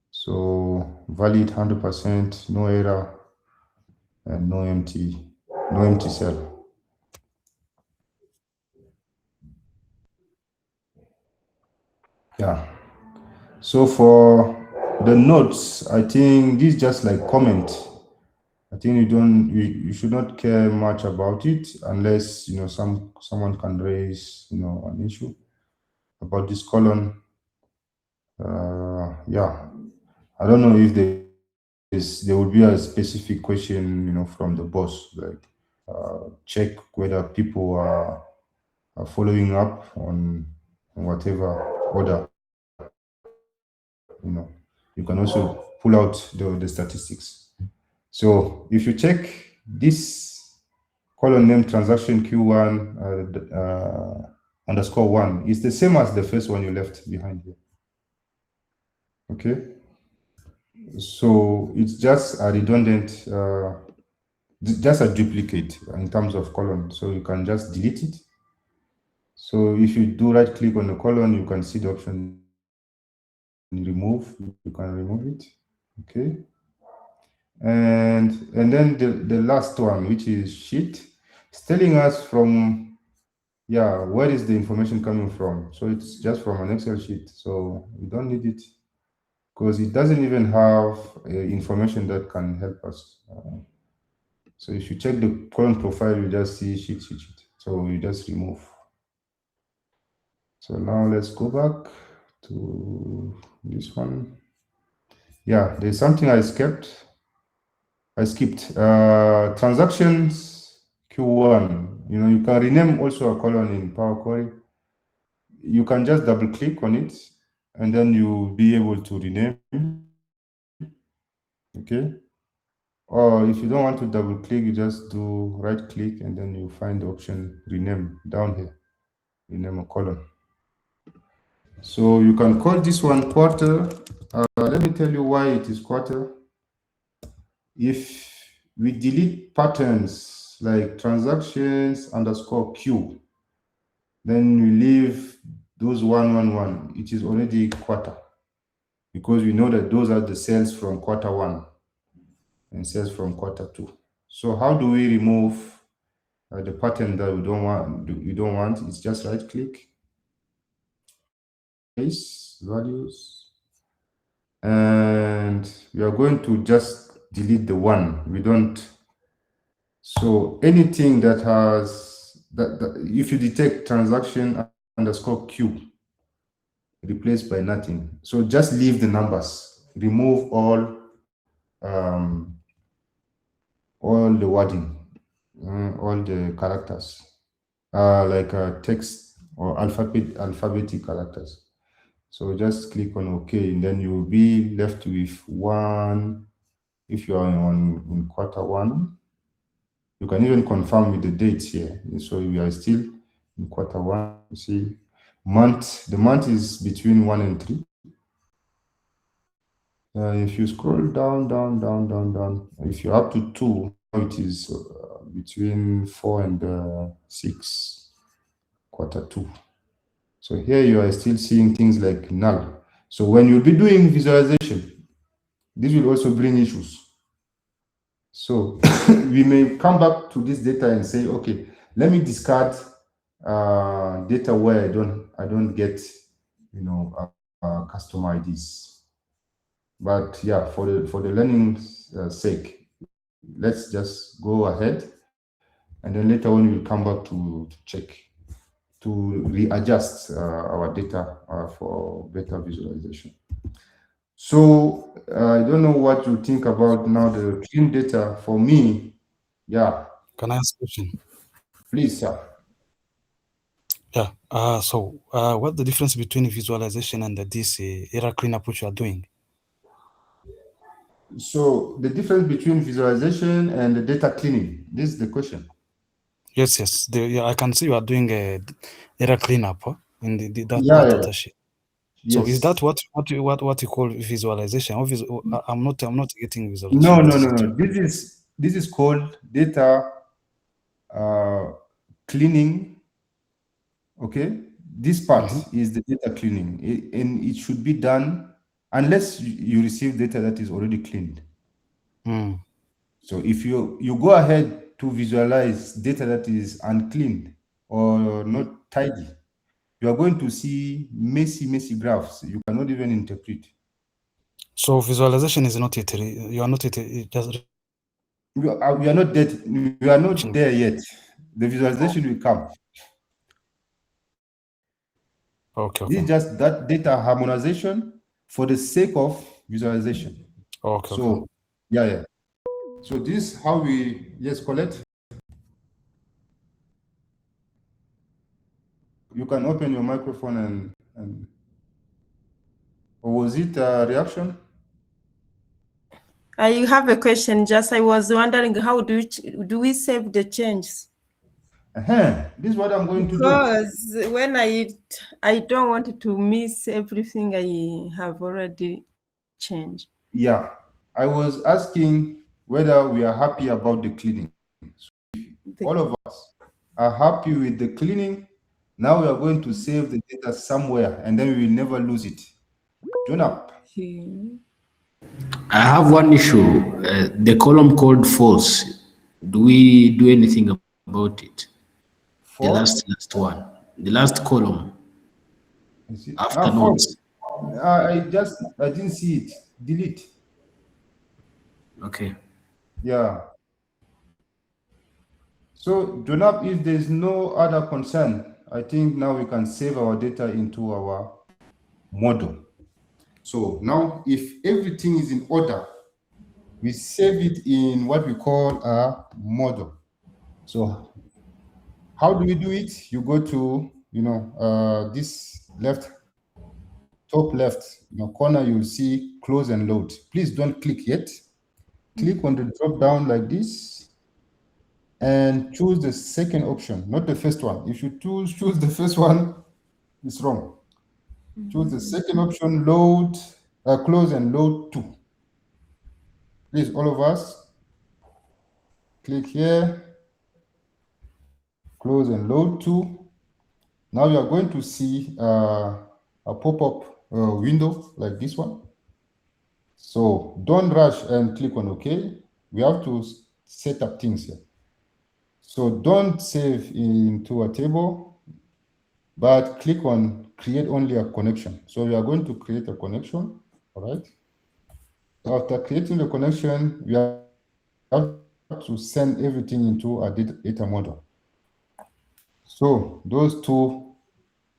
So valid 100%, no error, and no empty cell. Yeah. So for the notes, I think this is just like comment. I think you should not care much about it unless someone can raise an issue about this column. Yeah, I don't know if there will be a specific question from the boss, like check whether people are following up on whatever order. You can also pull out the statistics. So if you check this column name transaction Q1 _1 is the same as the first one you left behind here. Okay. So it's just a redundant, just a duplicate in terms of column. So you can just delete it. So if you do right click on the column, you can see the option remove. You can remove it. Okay. And then the last one, which is sheet, it's telling us from where is the information coming from. So it's just from an Excel sheet. So we don't need it because it doesn't even have information that can help us. So if you check the column profile, you just see sheet. So you just remove. So now let's go back to this one. Yeah, there's something I skipped. Transactions Q1. You can rename also a column in Power Query. You can just double click on it and then you'll be able to rename. Okay. Or if you don't want to double click, you just do right click and then you find the option rename down here. Rename a column. So you can call this one quarter. Let me tell you why it is quarter. If we delete patterns like transactions _Q, then we leave those 111. It is already quarter because we know that those are the cells from quarter 1 and cells from quarter 2. So how do we remove the pattern that we don't want? It's just right click, place values, and we are going to just delete the 1. We don't. So anything that has that if you detect transaction _Q replaced by nothing, so just leave the numbers, remove all the wording, all the characters, like text or alphabetic characters. So just click on OK, and then you will be left with 1 if you are in quarter 1. You can even confirm with the dates here. So we are still in Q1. You see, the month is between 1 and 3. If you scroll down, if you're up to 2, it is between 4 and 6, Q2. So here you are still seeing things like null. So when you'll be doing visualization, this will also bring issues. So we may come back to this data and say, okay, let me discard data where I don't get, custom IDs. But yeah, for the learning sake, let's just go ahead, and then later on we'll come back to check, to readjust our data for better visualization. So I don't know what you think about now the clean data. For me, yeah. Can I ask a question? Please, sir. Yeah. So what's the difference between visualization and this error cleanup which you are doing? So the difference between visualization and the data cleaning, this is the question. Yes. I can see you are doing a error cleanup in that data sheet. Yes. So is that what you call visualization? I'm not getting visualization. No. This is called data cleaning. Okay, this part is the data cleaning, and it should be done unless you receive data that is already cleaned. So if you go ahead to visualize data that is uncleaned or not tidy, you are going to see messy graphs you cannot even interpret. So visualization is not yet. You are not yet. Just we are not there yet. The visualization will come. Okay. This is just that data harmonization for the sake of visualization. Okay. So yeah. So this is how we Colette. You can open your microphone and or was it a reaction? I have a question. I was wondering, how do we save the changes? This is what I'm going to do. Because when I don't want to miss everything I have already changed. Yeah, I was asking whether we are happy about the cleaning. So all of us are happy with the cleaning. Now we are going to save the data somewhere, and then we will never lose it. Jonah. I have one issue. The column called false. Do we do anything about it? The last one. The last column. After notes. I didn't see it. Delete. Okay. Yeah. So, Jonah, if there's no other concern, I think now we can save our data into our model. So now, if everything is in order, we save it in what we call a model. So how do we do it? You go to, this top left corner, you'll see close and load. Please don't click yet. Click on the drop down like this and choose the second option, not the first one. If you choose the first one, it's wrong. Choose the second option, load, close and load to. Please, all of us, click here, close and load to. Now you are going to see a pop-up window like this one. So don't rush and click on OK. We have to set up things here. So don't save into a table, but click on create only a connection. So we are going to create a connection, all right? After creating the connection, we have to send everything into a data model. So those two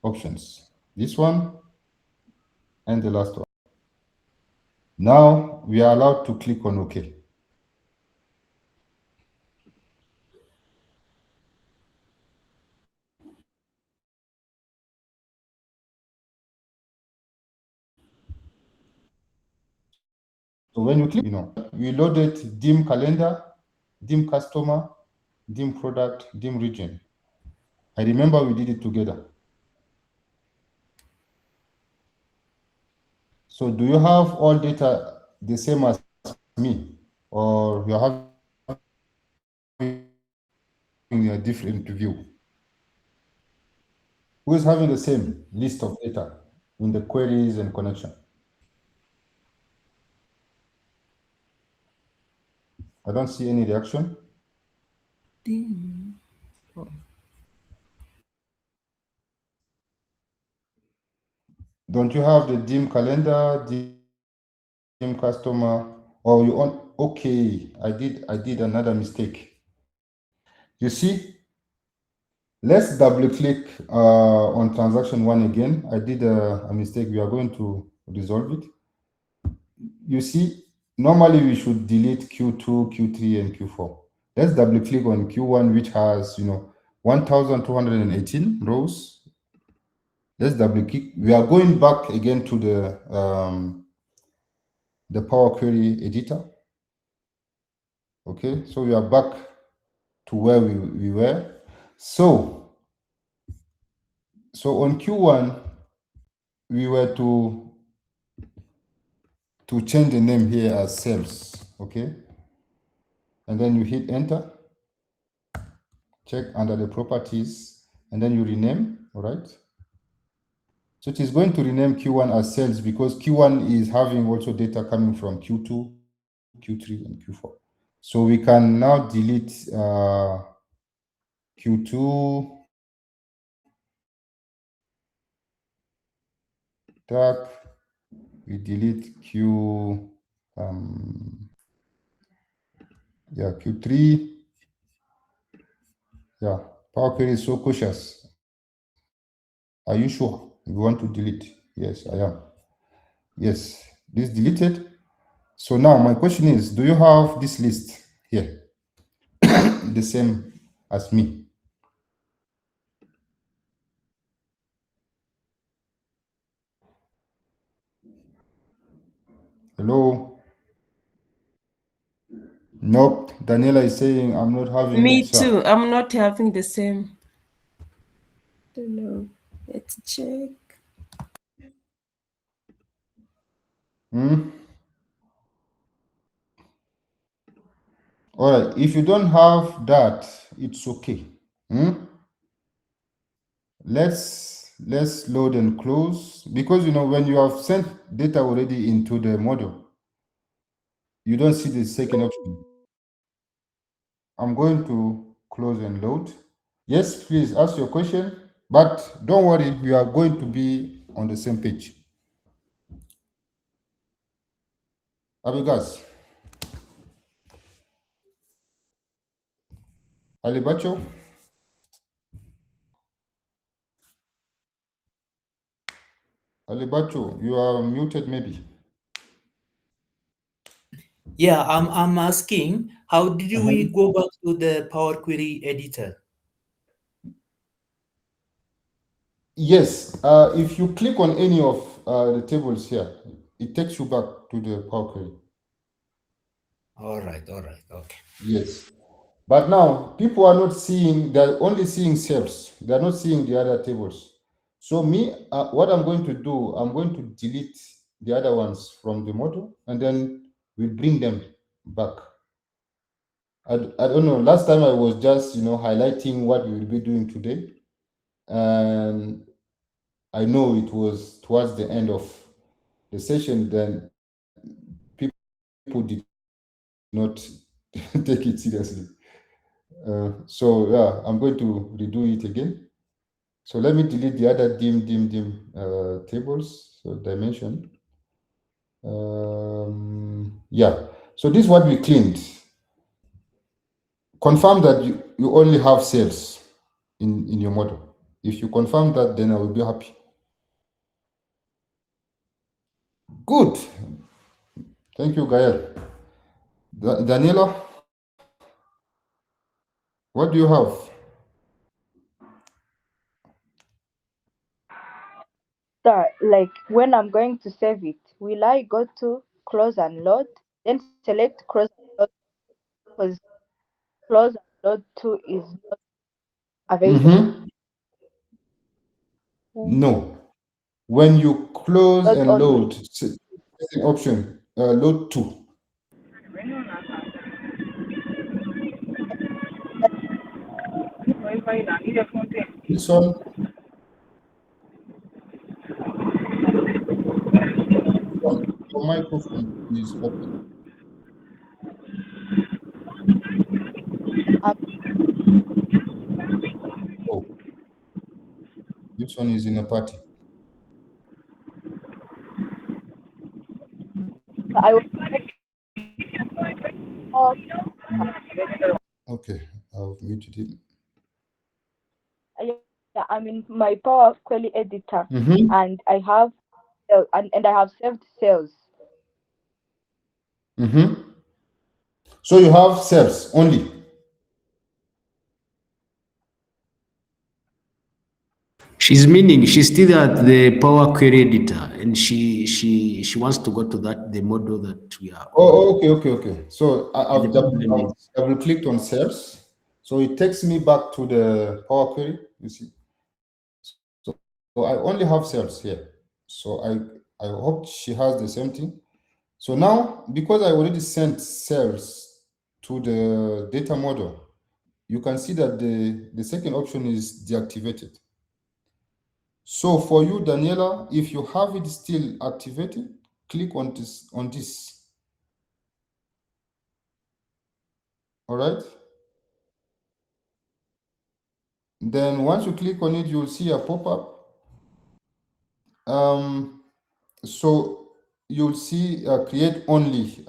options, this one and the last one. Now we are allowed to click on OK. So when you click, we loaded dim calendar, dim customer, dim product, dim region. I remember we did it together. So do you have all data the same as me, or you're having a different view? Who is having the same list of data in the queries and connection? I don't see any reaction. Don't you have the dim calendar, dim customer, or you on? Okay, I did another mistake. You see, let's double click on transaction one again. I did a mistake. We are going to resolve it. You see, normally we should delete Q2, Q3, and Q4. Let's double click on Q1, which has 1,218 rows. Let's double click. We are going back again to the Power Query editor. Okay, so we are back to where we were. So on Q1, we were to change the name here as sales. Okay, and then you hit enter, check under the properties, and then you rename. All right. So it is going to rename Q1 as sales because Q1 is having also data coming from Q2, Q3, and Q4. So we can now delete Q2 tag. We delete Q3. Yeah, Power Query is so cautious. Are you sure you want to delete? Yes, I am. Yes, this deleted. So now my question is, do you have this list here the same as me? Hello? Nope. Daniela is saying I'm not having Me it, sir. too. I'm not having the same. Don't know. Let's check. Hmm? All right. If you don't have that, it's okay. Hmm? Let's load and close because when you have sent data already into the model, you don't see the second option. I'm going to close and load. Yes, please ask your question, but don't worry, we are going to be on the same page. Abigas, Alibacho, Alibacho, you are muted maybe. Yeah, I'm asking, how did we go back to the Power Query editor? Yes, if you click on any of the tables here, it takes you back to the Power Query. All right, okay. Yes. But now people are not seeing, they're only seeing cells. They're not seeing the other tables. So what I'm going to do, I'm going to delete the other ones from the model and then we'll bring them back. I don't know. Last time I was just, highlighting what we will be doing today. And I know it was towards the end of the session, then people did not take it seriously. So yeah, I'm going to redo it again. So let me delete the other dim tables. So dimension. Yeah. So this is what we cleaned. Confirm that you only have cells in your model. If you confirm that, then I will be happy. Good. Thank you, Gael. Daniela, what do you have? So, like when I'm going to save it, will I go to close and load, then select close and load because close and load 2 is not available. No. When you close Load and only. load, second option, load 2. This one, your microphone is open. Oh, this one is in a party. I was Okay, I've muted it. yeah, I'm in my Power Query editor, Mm-hmm. and I have and I have saved cells. Mm-hmm. So you have cells only. She's meaning she's still at the Power Query editor, and she wants to go to the model that we are. Oh, okay. So And the problem is, double clicked on cells. So it takes me back to the Power Query. You see. So I only have cells here. So I hope she has the same thing. So now, because I already sent cells to the data model, you can see that the second option is deactivated. So for you, Daniela, if you have it still activated, click on this. All right. Then once you click on it, you'll see a pop-up. So you'll see create only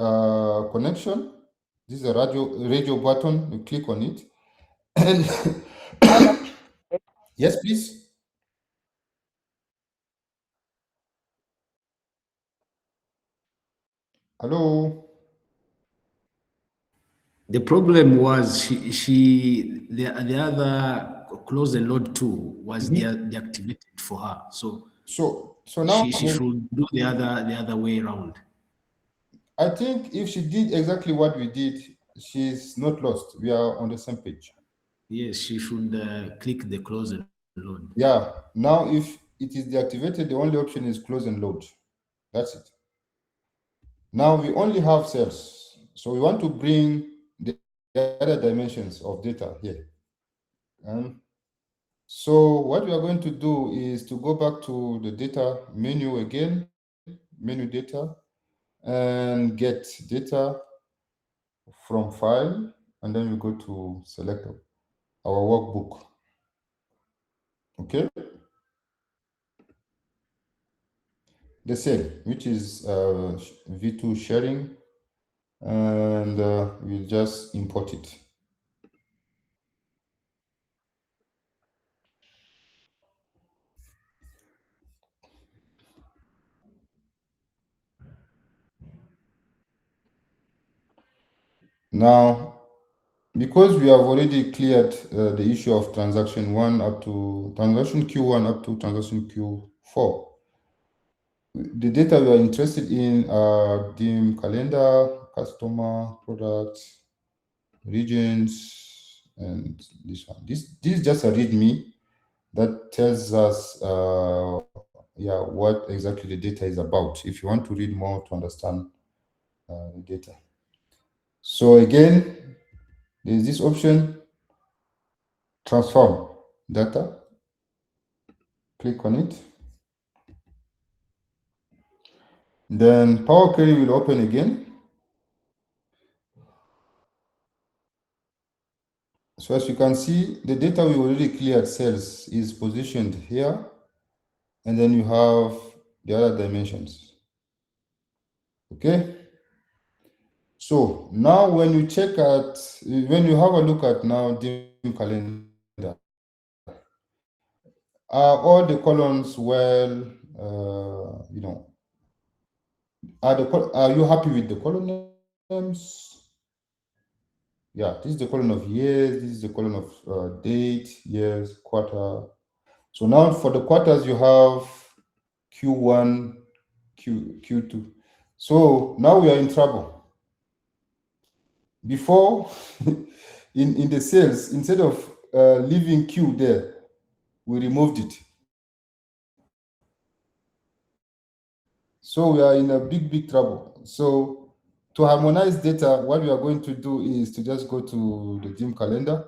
connection. This is a radio button. You click on it. And yes, please. Hello. the problem was the other close and load 2 was deactivated for her. So Now she should do the other way around. I think if she did exactly what we did, she's not lost. We are on the same page. Yes, she should click the close and load. Yeah. Now, if it is deactivated, the only option is close and load. That's it. Now we only have cells. So we want to bring the other dimensions of data here. So what we are going to do is to go back to the data menu again, menu data, and get data from file, and then we go to select our workbook. Okay. The cell, which is V2 sharing, and we'll just import it. Now, because we have already cleared the issue of transaction 1 up to transaction Q1 up to transaction Q4, the data we are interested in are dim calendar, customer, products, regions, and this one. This is just a README that tells us what exactly the data is about, if you want to read more to understand the data. So again, there's this option, transform data. Click on it. Then Power Query will open again. So as you can see, the data we already cleared cells is positioned here, and then you have the other dimensions. Okay. So now when you have a look at now dim calendar, are all the columns well, are you happy with the column names? Yeah, this is the column of years, this is the column of date, years, quarter. So now for the quarters, you have Q1, Q2. So now we are in trouble. Before, in the sales, instead of leaving Q there, we removed it. So we are in a big trouble. So to harmonize data, what we are going to do is to just go to the gym calendar,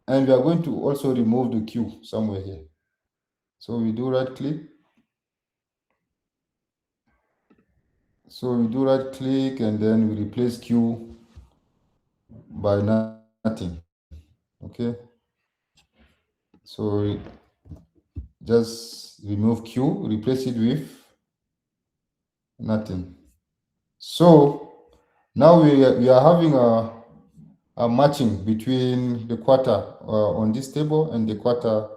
and we are going to also remove the Q somewhere here. So we do right click. So we do right click, and then we replace Q by nothing. Okay. So just remove Q, replace it with nothing. So now we are having a matching between the quarter on this table and the quarter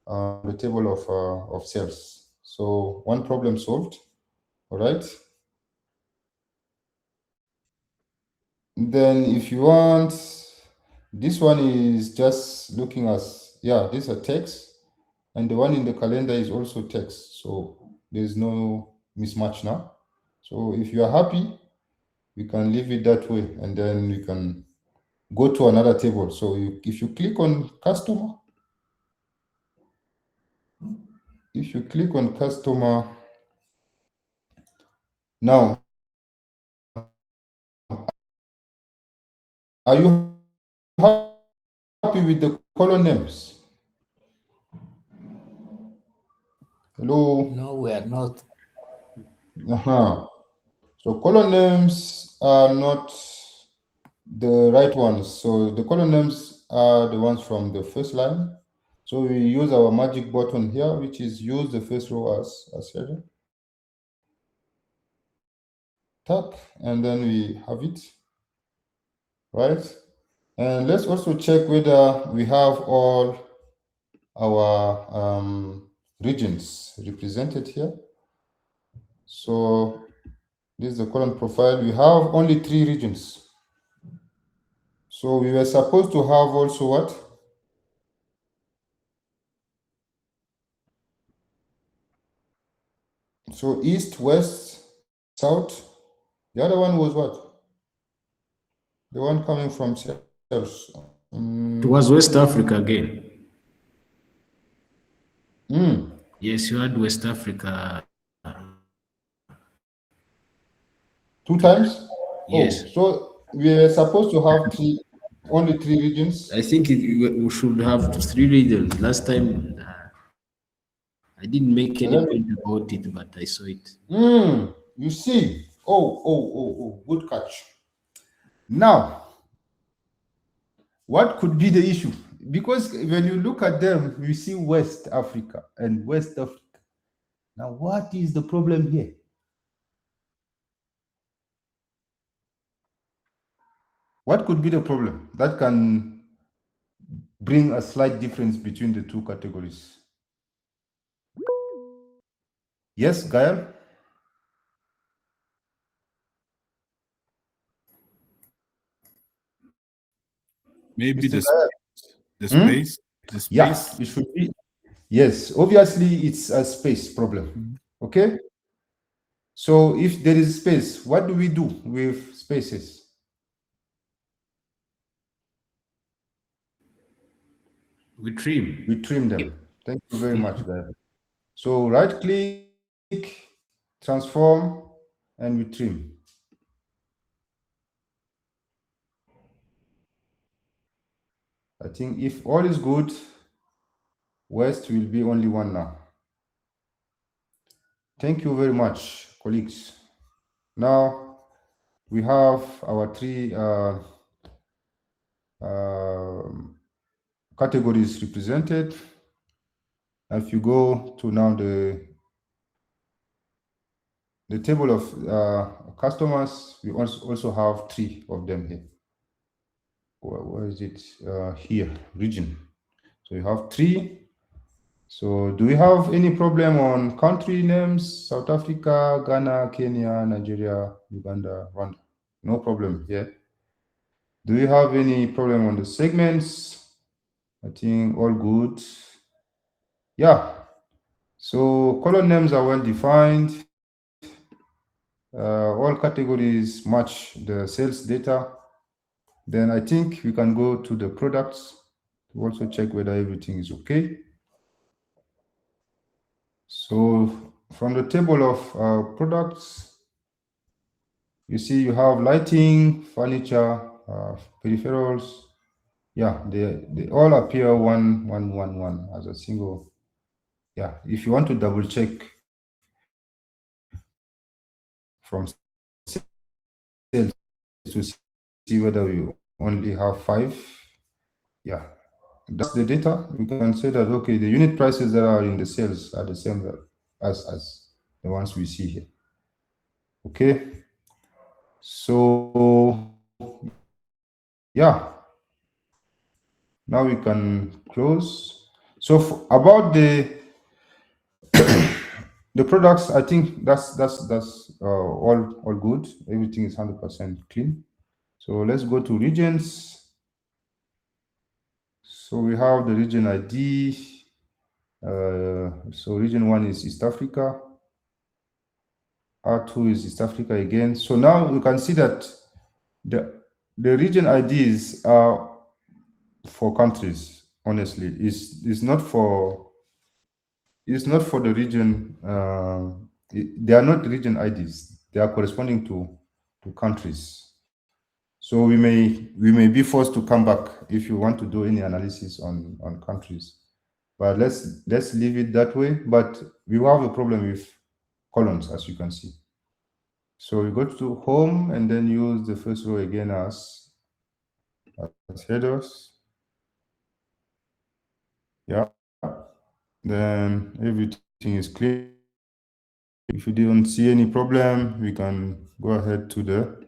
on the table of sales. So one problem solved. All right. Then if you want, this one is just looking as, yeah, this is a text, and the one in the calendar is also text. So there's no mismatch now. So if you are happy, we can leave it that way, and then we can go to another table. So if you click on customer, now, are you happy with the column names? Hello? No, we are not. So column names are not the right ones. So the column names are the ones from the first line. So we use our magic button here, which is use the first row as header. Tap, and then we have it, right? And let's also check whether we have all our regions represented here. So this is the column profile. We have only 3 regions. So we were supposed to have also what? So east, west, south. The other one was what? The one coming from sales. It was West Africa again. Yes, you had West Africa. 2 times? Yes. Oh, so we are supposed to have only 3 regions. I think we should have 3 regions. Last time, I didn't make any point about it, but I saw it. You see? Oh, good catch. Now, what could be the issue? Because when you look at them, you see West Africa and West Africa. Now, what is the problem here? What could be the problem that can bring a slight difference between the 2 categories? Yes, Gael? Maybe the space. space. Yes, it should be. Yes, obviously it's a space problem. Okay. So if there is space, what do we do with spaces? We trim. We trim them. Thank you very much, Gael. So right click, transform, and we trim. I think if all is good, West will be only 1 now. Thank you very much, colleagues. Now we have our 3 categories represented. If you go to now the table of customers, we also have 3 of them here. Where is it? Here, region. So you have 3. So do we have any problem on country names? South Africa, Ghana, Kenya, Nigeria, Uganda, Rwanda. No problem here. Do we have any problem on the segments? I think all good. Yeah. So column names are well defined. All categories match the sales data. Then I think we can go to the products to also check whether everything is okay. So from the table of products, you see you have lighting, furniture, peripherals. Yeah, they all appear 1, 1, 1, 1 as a single. Yeah, if you want to double check from sales to see whether we only have 5, yeah, that's the data. We can say that, okay, the unit prices that are in the sales are the same as the ones we see here. Okay, so yeah, now we can close. So about the products, I think that's all good. Everything is 100% clean. So let's go to regions. So we have the region ID. So region 1 is East Africa. R2 is East Africa again. So now you can see that the region IDs are for countries. Honestly, it's not for the region. They are not region IDs. They are corresponding to countries. So we may be forced to come back if you want to do any analysis on countries. But let's leave it that way. But we have a problem with columns, as you can see. So we go to home and then use the first row again as headers. Yeah. Then everything is clear. If you don't see any problem, we can go ahead to the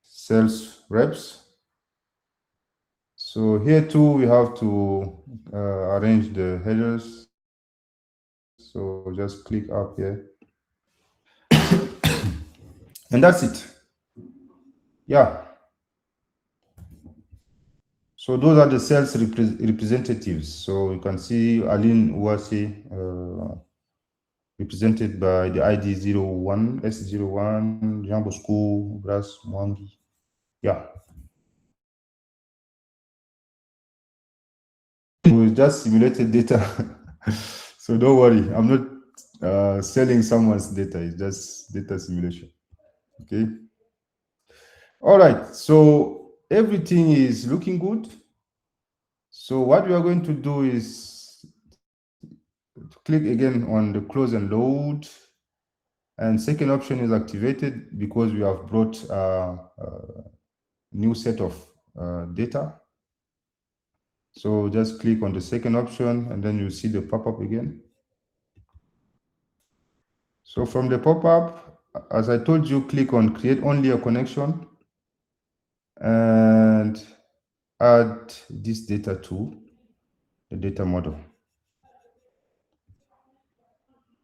sales reps. So here too, we have to arrange the headers. So just click up here. And that's it. Yeah. So those are the sales representatives. So you can see Aline Uwasi, represented by the ID 01, S01, Jean Bosco, Grace Mwangi. Yeah. We just simulated data. So don't worry, I'm not selling someone's data, it's just data simulation. Okay. All right, so everything is looking good. So what we are going to do is click again on the close and load. And second option is activated because we have brought a new set of data. So just click on the second option and then you see the pop-up again. So from the pop-up, as I told you, click on create only a connection and add this data to the data model.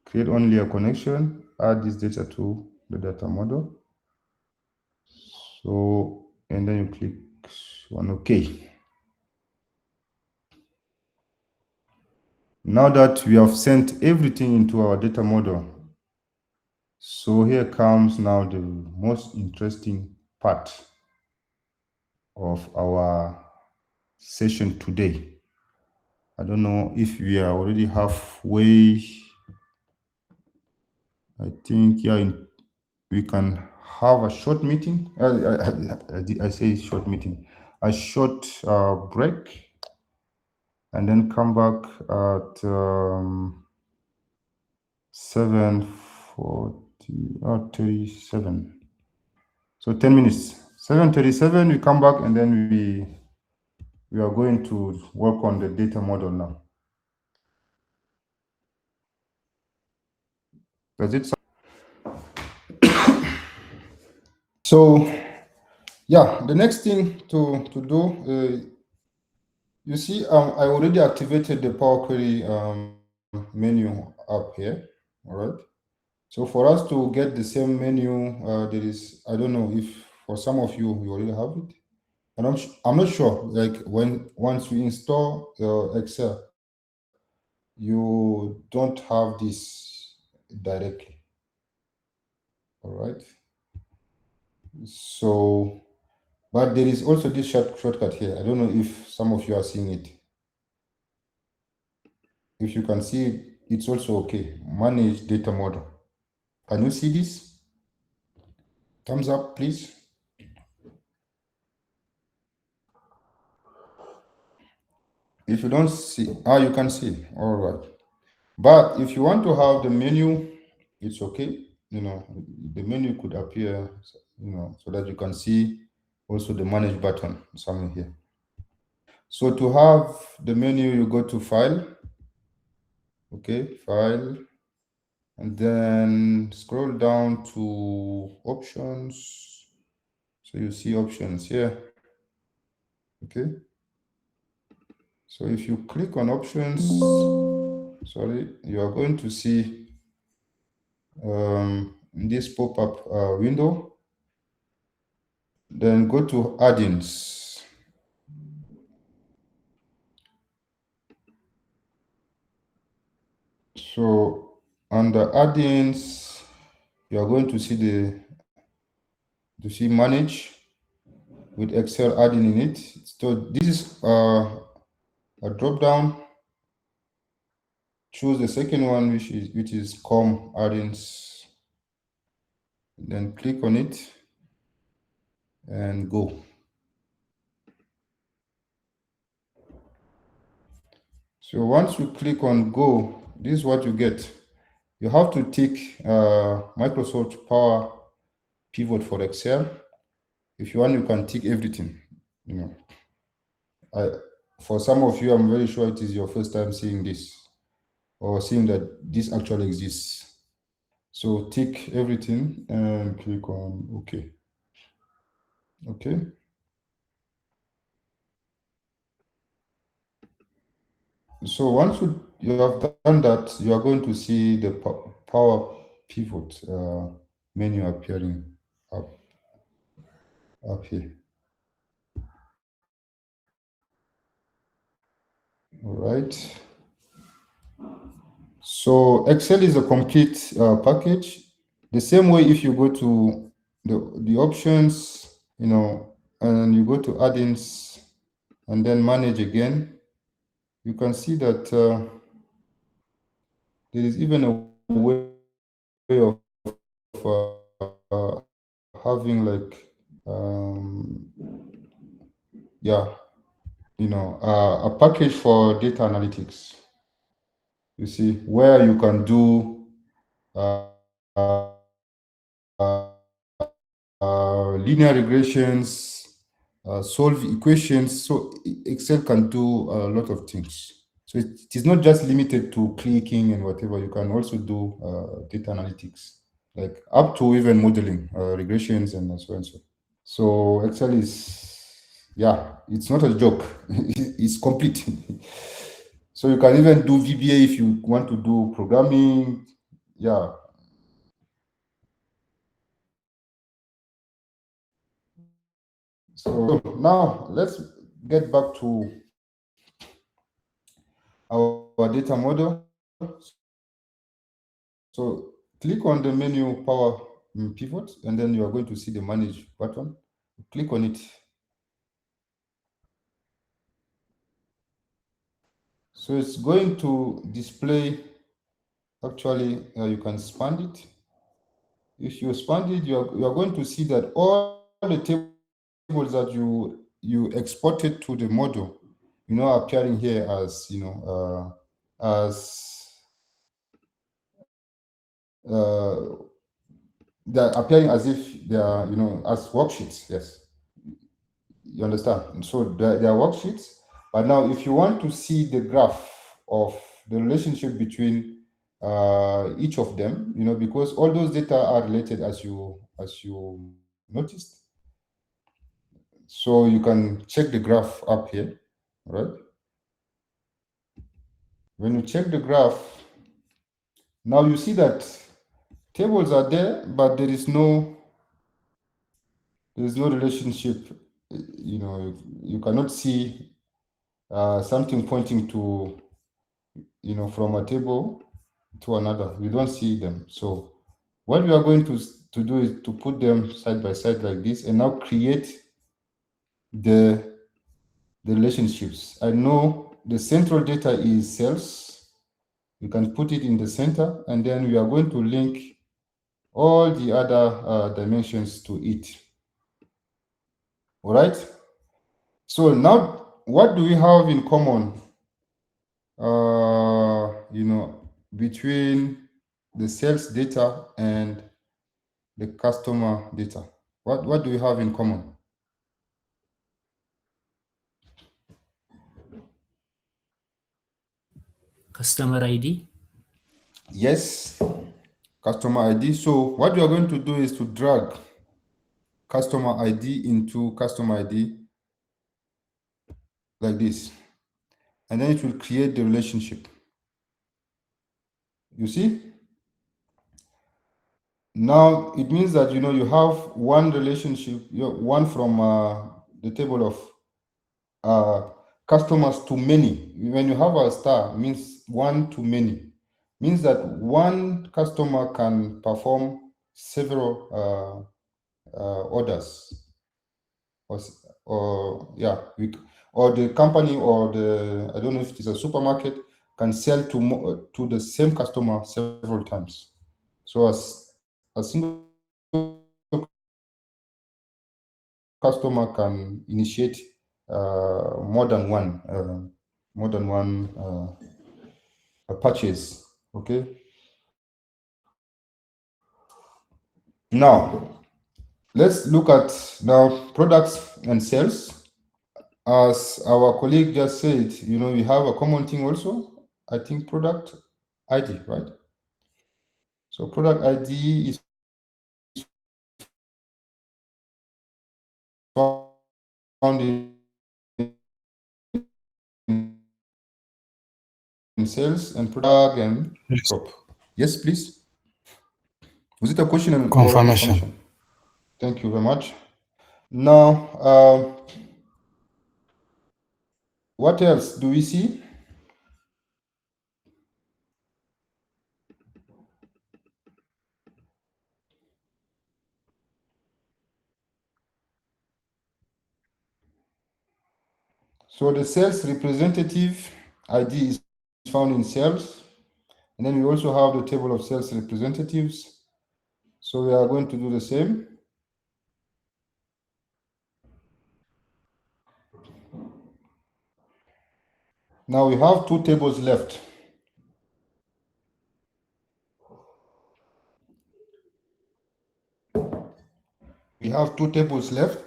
Create only a connection, add this data to the data model. So, and then you click on OK. Now that we have sent everything into our data model, so here comes now the most interesting part of our session today. I don't know if we are already halfway. I think, yeah, we can have a short meeting. I say short meeting, a short break, and then come back at 7:37. So 10 minutes. 7:37, we come back and then we are going to work on the data model now. Does it sound? So yeah, the next thing to do, you see, I already activated the Power Query menu up here. All right. So for us to get the same menu, there is, I don't know if for some of you already have it, and I'm not sure. Like once we install Excel, you don't have this directly. All right. So But there is also this shortcut here. I don't know if some of you are seeing it. If you can see it, it's also okay. Manage data model. Can you see this? Thumbs up, please. If you don't see, you can see. All right. But if you want to have the menu, it's okay. The menu could appear, so that you can see also the manage button somewhere here. So to have the menu, you go to file. Okay, file. And then scroll down to options. So you see options here. Okay. So if you click on options, you are going to see this pop-up window. Then go to add-ins. So under add-ins, you are going to see manage with Excel add-in in it. So this is a drop down. Choose the second one, which is com add-ins. Then click on it and go. So once you click on go, this is what you get. You have to tick Microsoft Power Pivot for Excel. If you want, you can tick everything. For some of you, I'm very sure it is your first time seeing this or seeing that this actually exists. So tick everything and click on OK. Okay. So once you have done that, you are going to see the Power Pivot menu appearing up here. All right. So Excel is a complete package. The same way, if you go to the options, and you go to add-ins and then manage again, you can see that there is even a way of having like a package for data analytics. You see, where you can do linear regressions, solve equations. So Excel can do a lot of things. So it is not just limited to clicking and whatever. You can also do data analytics, like up to even modeling, regressions and so and so. So Excel is, it's not a joke. It's complete. So you can even do VBA if you want to do programming. Yeah. So now let's get back to our data model. So click on the menu Power Pivot, and then you are going to see the Manage button. Click on it. So it's going to display, actually, you can expand it. If you expand it, you are going to see that all the tables that you exported to the model, are appearing here as, they're appearing as if they are, as worksheets. Yes. You understand? So they are worksheets. But now, if you want to see the graph of the relationship between each of them, because all those data are related, as you noticed. So you can check the graph up here, right? When you check the graph, now you see that tables are there, but there is no relationship. You cannot see something pointing to, from a table to another. We don't see them. So what we are going to do is to put them side by side like this, and now create the relationships. I know the central data is sales. You can put it in the center, and then we are going to link all the other dimensions to it. All right. So now, what do we have in common? Between the sales data and the customer data. What do we have in common? Customer ID. Yes, customer ID. So what we are going to do is to drag customer ID into customer ID like this, and then it will create the relationship. You see? Now it means that you have one relationship, one from the table of customers to many. When you have a star, means one to many, means that one customer can perform several orders, or the company, or I don't know if it is a supermarket, can sell to the same customer several times. So a single customer can initiate more than one purchase. Okay. Now let's look at now products and sales. As our colleague just said, we have a common thing also. I think product ID, right? So product ID is found in sales and product and crop. Yes, please. Was it a question or a confirmation? Thank you very much. Now, what else do we see? So the sales representative ID is found in sales. And then we also have the table of sales representatives. So we are going to do the same. Now we have two tables left. We have two tables left.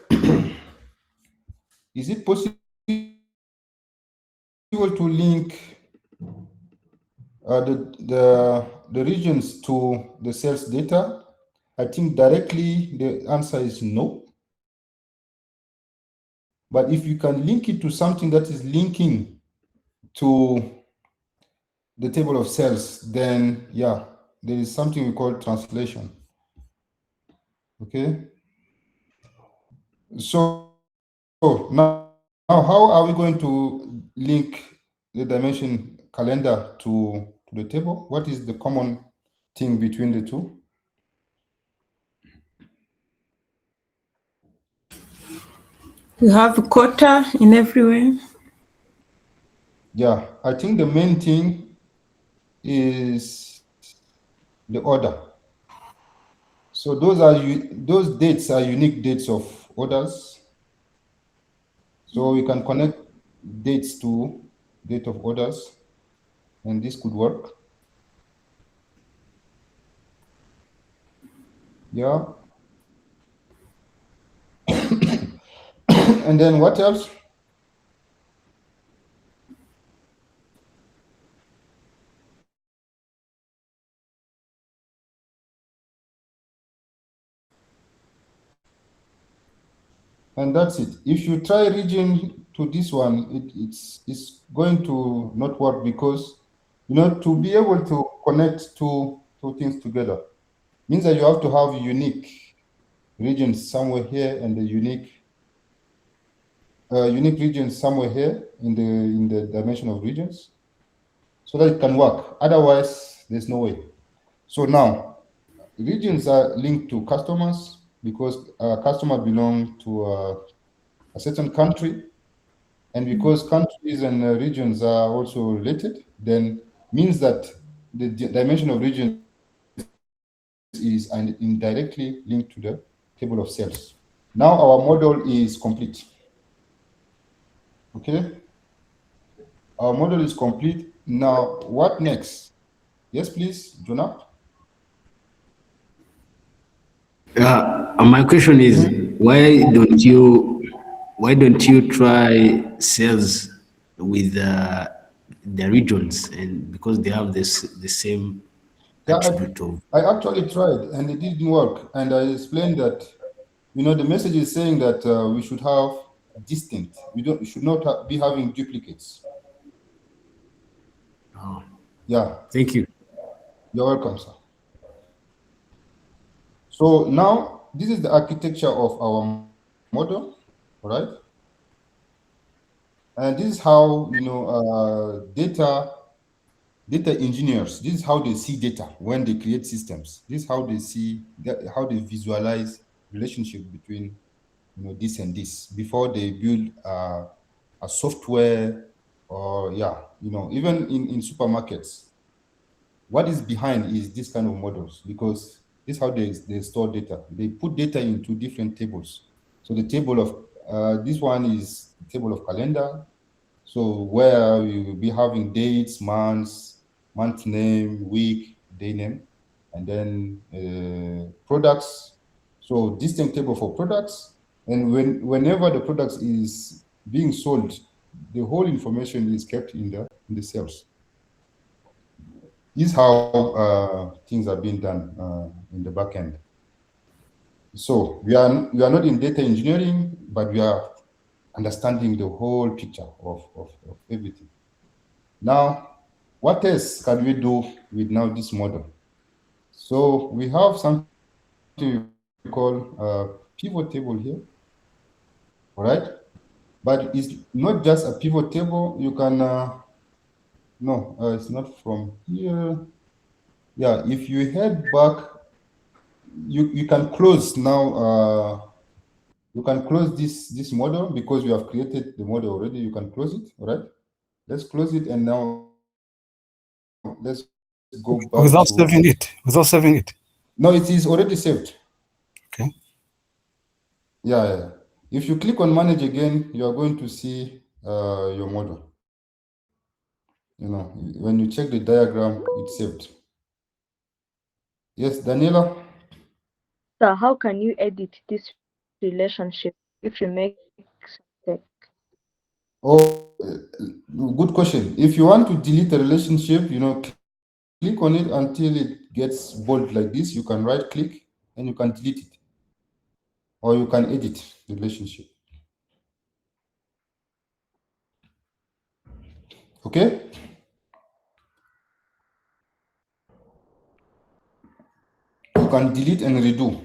Is it possible to link the regions to the sales data? I think directly the answer is no. But if you can link it to something that is linking to the table of sales, then yeah, there is something we call translation. Okay. So now how are we going to link the dimension calendar to the table? What is the common thing between the two? You have a quota in everywhere. Yeah, I think the main thing is the order. So those dates are unique dates of orders. So we can connect dates to date of orders, and this could work. Yeah. And then what else? And that's it. If you try region to this one, it's going to not work, because to be able to connect two things together means that you have to have unique regions somewhere here, and the unique regions somewhere here in the dimension of regions, so that it can work. Otherwise, there's no way. So now regions are linked to customers, because customers belong to a certain country, and because countries and regions are also related, then means that the dimension of regions is indirectly linked to the table of cells. Now our model is complete. Okay, our model is complete. Now what next? Yes, please, Jonah. My question is, why don't you try cells with the regions, and because they have the same Yeah, attribute of. I actually tried and it didn't work. And I explained that, the message is saying that we should have distinct. We should not be having duplicates. Oh, Yeah, thank you. you're welcome, sir. So now this is the architecture of our model, all right? And this is how, data engineers, this is how they see data when they create systems. This is how they see that, how they visualize relationship between, this and this before they build a software, or yeah, even in supermarkets. What is behind is this kind of models, because this is how they store data. They put data into different tables. So the table of this one is the table of calendar. So where you will be having dates, months, month name, week, day name, and then products. So distinct table for products. And whenever the product is being sold, the whole information is kept in the cells. This is how things are being done in the back end. So we are not in data engineering, but we are understanding the whole picture of everything. Now, what else can we do with now this model? So we have something we call a pivot table here, all right? But it's not just a pivot table. You can, no, it's not from here. Yeah, if you head back, you can close now. You can close this model because we have created the model already. You can close it, all right? Let's close it, and now let's go back to. Without saving it. Without saving it. No, it is already saved. Okay. Yeah. If you click on manage again, you are going to see your model. When you check the diagram, it's saved. Yes, Daniela? So how can you edit this relationship if you make mistake? Oh, good question. If you want to delete a relationship, click on it until it gets bold like this. You can right click and you can delete it, or you can edit the relationship. Okay? You can delete and redo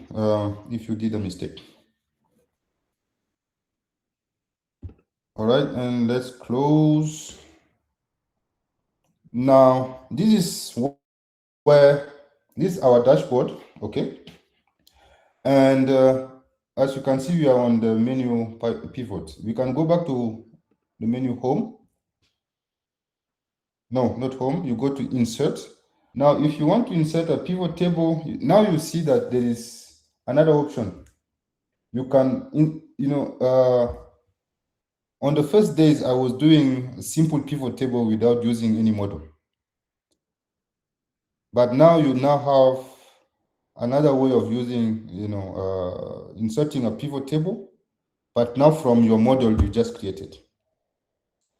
if you did a mistake. All right, and let's close. Now, this is our dashboard, okay? And as you can see, we are on the menu pivot. We can go back to the menu home. No, not home. You go to insert. Now, if you want to insert a pivot table, now you see that there is another option. You can, on the first days, I was doing a simple pivot table without using any model. But now you have another way of using, inserting a pivot table, but now from your model you just created.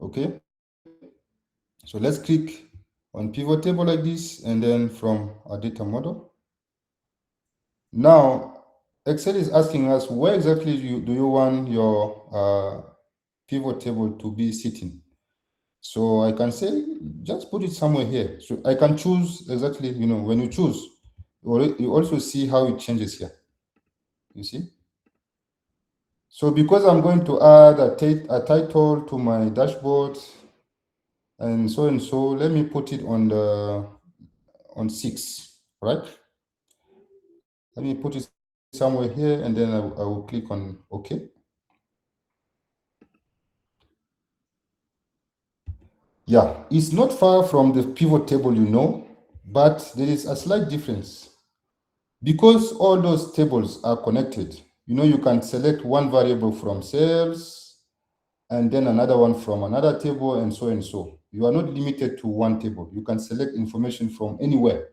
Okay. So let's click on pivot table like this, and then from our data model. Now, Excel is asking us where exactly do you want your pivot table to be sitting. So I can say, just put it somewhere here. So I can choose exactly, when you choose, you also see how it changes here. You see? So because I'm going to add a title to my dashboard and so, let me put it on 6, right? Let me put it somewhere here, and then I will click on OK. Yeah, it's not far from the pivot table, but there is a slight difference. Because all those tables are connected, you can select one variable from cells and then another one from another table and so and so. You are not limited to one table. You can select information from anywhere.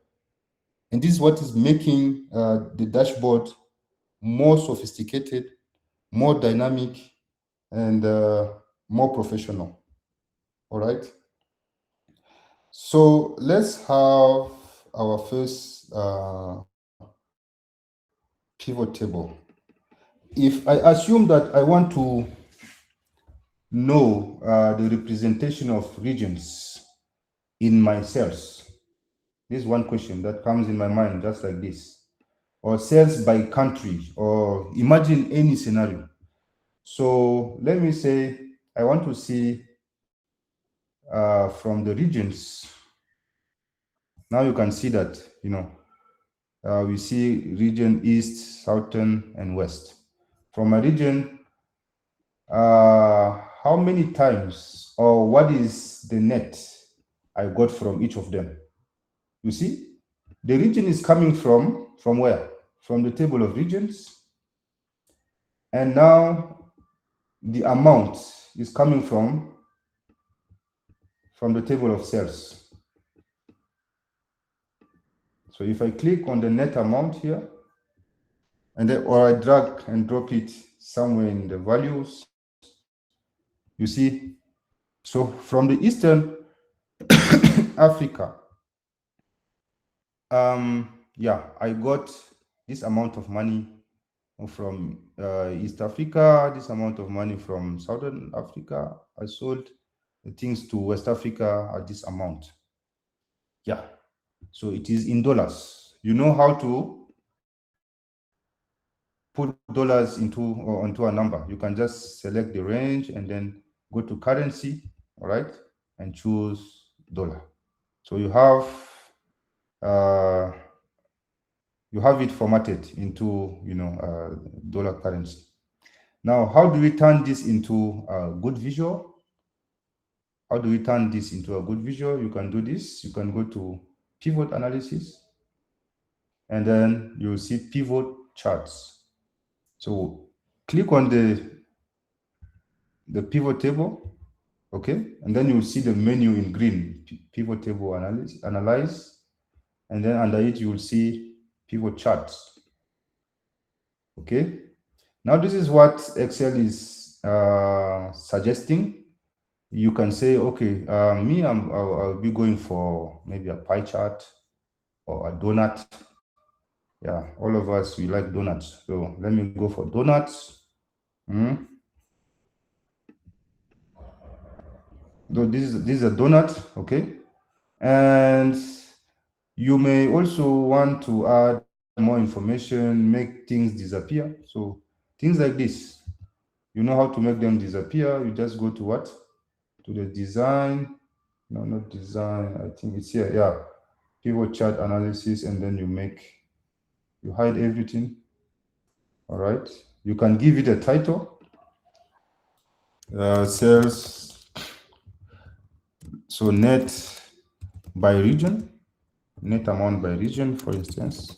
And this is what is making the dashboard more sophisticated, more dynamic, and more professional. All right. So let's have our first pivot table. If I assume that I want to know the representation of regions in my cells, this is one question that comes in my mind just like this, or cells by country, or imagine any scenario. So let me say I want to see from the regions. Now you can see that, we see region East, Southern, and West. From a region, how many times or what is the net I got from each of them? You see, the region is coming from where? From the table of regions. And now the amount is coming from the table of cells. So if I click on the net amount here, and then, or I drag and drop it somewhere in the values, you see, so from the Eastern Africa, yeah, I got this amount of money from East Africa, this amount of money from Southern Africa. I sold the things to West Africa at this amount. Yeah, so it is in dollars. You know how to put dollars onto a number. You can just select the range and then go to currency, all right, and choose dollar. So you have it formatted into dollar currency. Now, how do we turn this into a good visual? How do we turn this into a good visual? You can do this. You can go to pivot analysis, and then you'll see pivot charts. So click on the pivot table, okay, and then you'll see the menu in green, pivot table analyze, and then under it you will see pivot charts. Okay, now this is what Excel is suggesting. You can say, okay, I'll be going for maybe a pie chart or a donut. Yeah, all of us, we like donuts. So let me go for donuts. So this is a donut, okay? And you may also want to add more information, make things disappear. So things like this, you know how to make them disappear. You just go to what? To the design. No, not design. I think it's here. Yeah. Pivot chart analysis, and then you hide everything. All right. You can give it a title. Sales. So net by region, net amount by region, for instance.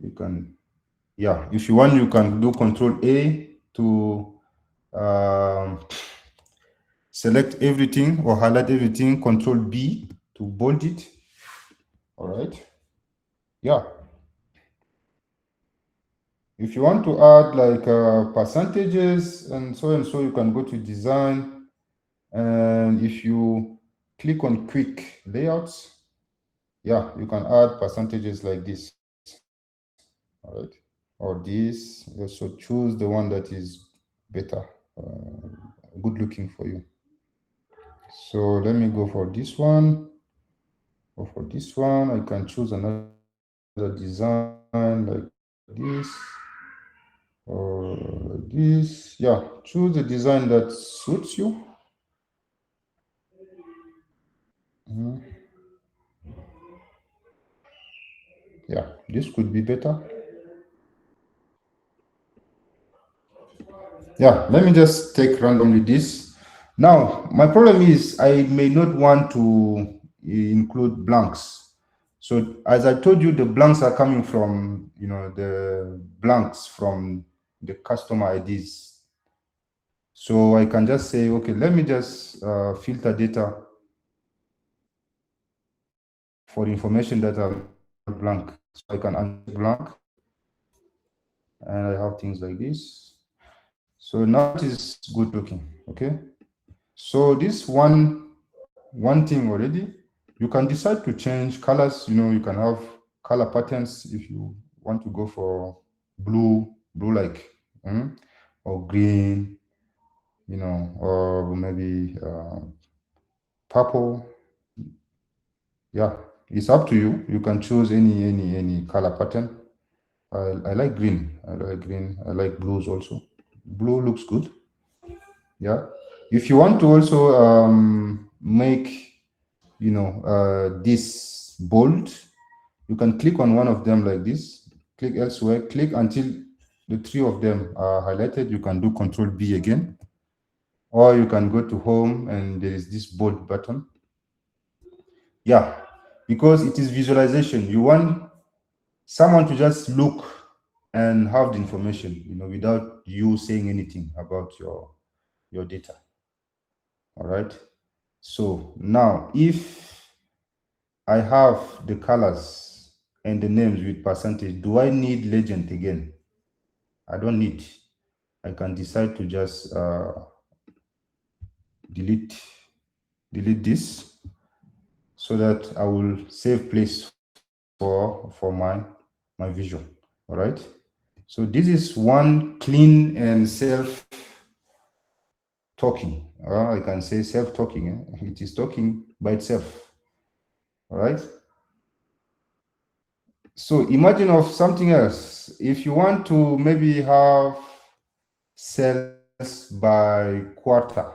You can, yeah, if you want, you can do Control A to select everything or highlight everything, Control B to bold it. All right. Yeah. If you want to add like percentages and so, you can go to design. And if you click on quick layouts, yeah, you can add percentages like this. All right. Or this, so choose the one that is better, good looking for you. So let me go for this one, or for this one. I can choose another design like this, or this. Yeah, choose the design that suits you. Yeah, this could be better. Yeah, let me just take randomly this. Now, my problem is I may not want to include blanks. So as I told you, the blanks are coming from, the blanks from the customer IDs. So I can just say, okay, let me just filter data for information that are blank. So I can uncheck blank, and I have things like this. So now it is good looking, okay? So this one thing already, you can decide to change colors. You can have color patterns if you want to go for blue like, or green, or maybe purple. Yeah, it's up to you. You can choose any color pattern. I like green. I like green. I like blues also. Blue looks good. Yeah. If you want to also make this bold, you can click on one of them like this, click elsewhere, click until the three of them are highlighted. You can do Control B again, or you can go to home and there is this bold button. Yeah, because it is visualization. You want someone to just look and have the information, without you saying anything about your data. All right. So now if I have the colors and the names with percentage, do I need legend again? I don't need. I can decide to just delete this, so that I will save place for my visual. All right. So this is one clean and self-talking. I can say self-talking. It is talking by itself. All right. So imagine of something else. If you want to maybe have sales by quarter,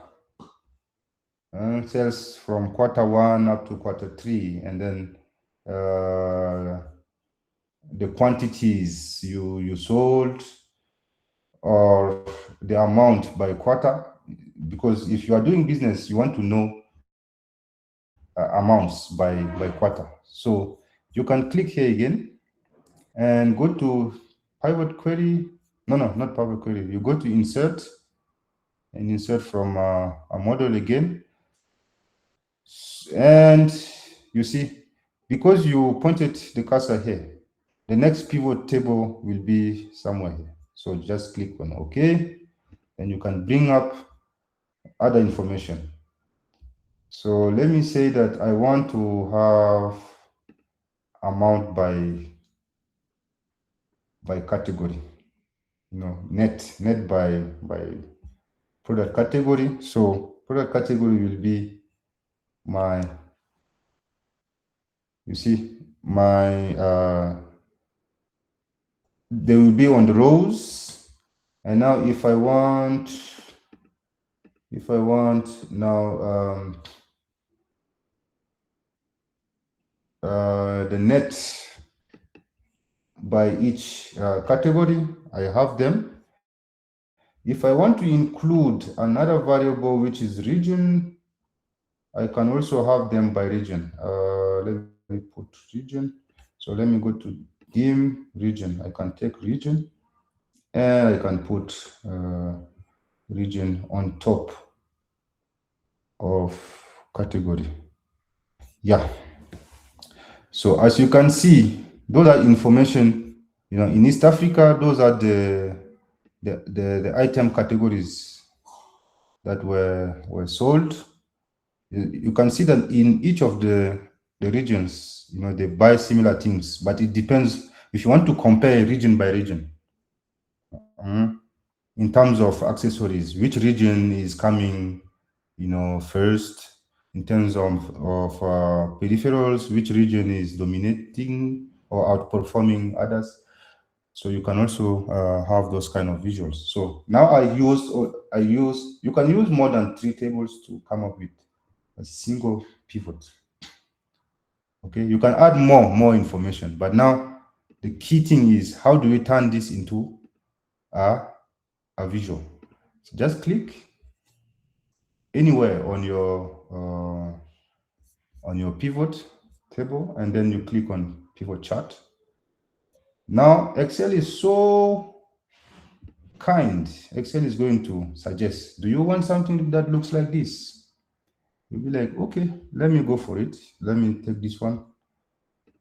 sales from quarter 1 up to quarter 3, and then the quantities you sold, or the amount by quarter, because if you are doing business, you want to know amounts by quarter. So you can click here again and go to pivot query. No, not pivot query. You go to insert and insert from a model again. And you see, because you pointed the cursor here, the next pivot table will be somewhere here. So just click on OK, and you can bring up other information. So let me say that I want to have amount by category, net by product category. So product category will be my, you see, my they will be on the rows. And now if I want now the net by each category, I have them. If I want to include another variable, which is region, I can also have them by region. Let me put region. So let me go to dim region. I can take region, and I can put region on top of category. Yeah. So as you can see, those are information, in East Africa, those are the item categories that were sold. You can see that in each of the regions, they buy similar things, but it depends if you want to compare region by region. In terms of accessories, which region is coming, first? In terms of peripherals, which region is dominating or outperforming others? So you can also have those kind of visuals. So now you can use more than 3 tables to come up with a single pivot. Okay, you can add more information, but now the key thing is, how do we turn this into a visual? So just click anywhere on your pivot table, and then you click on pivot chart. Now, Excel is so kind. Excel is going to suggest, do you want something that looks like this? You'll be like, okay, let me go for it. Let me take this one,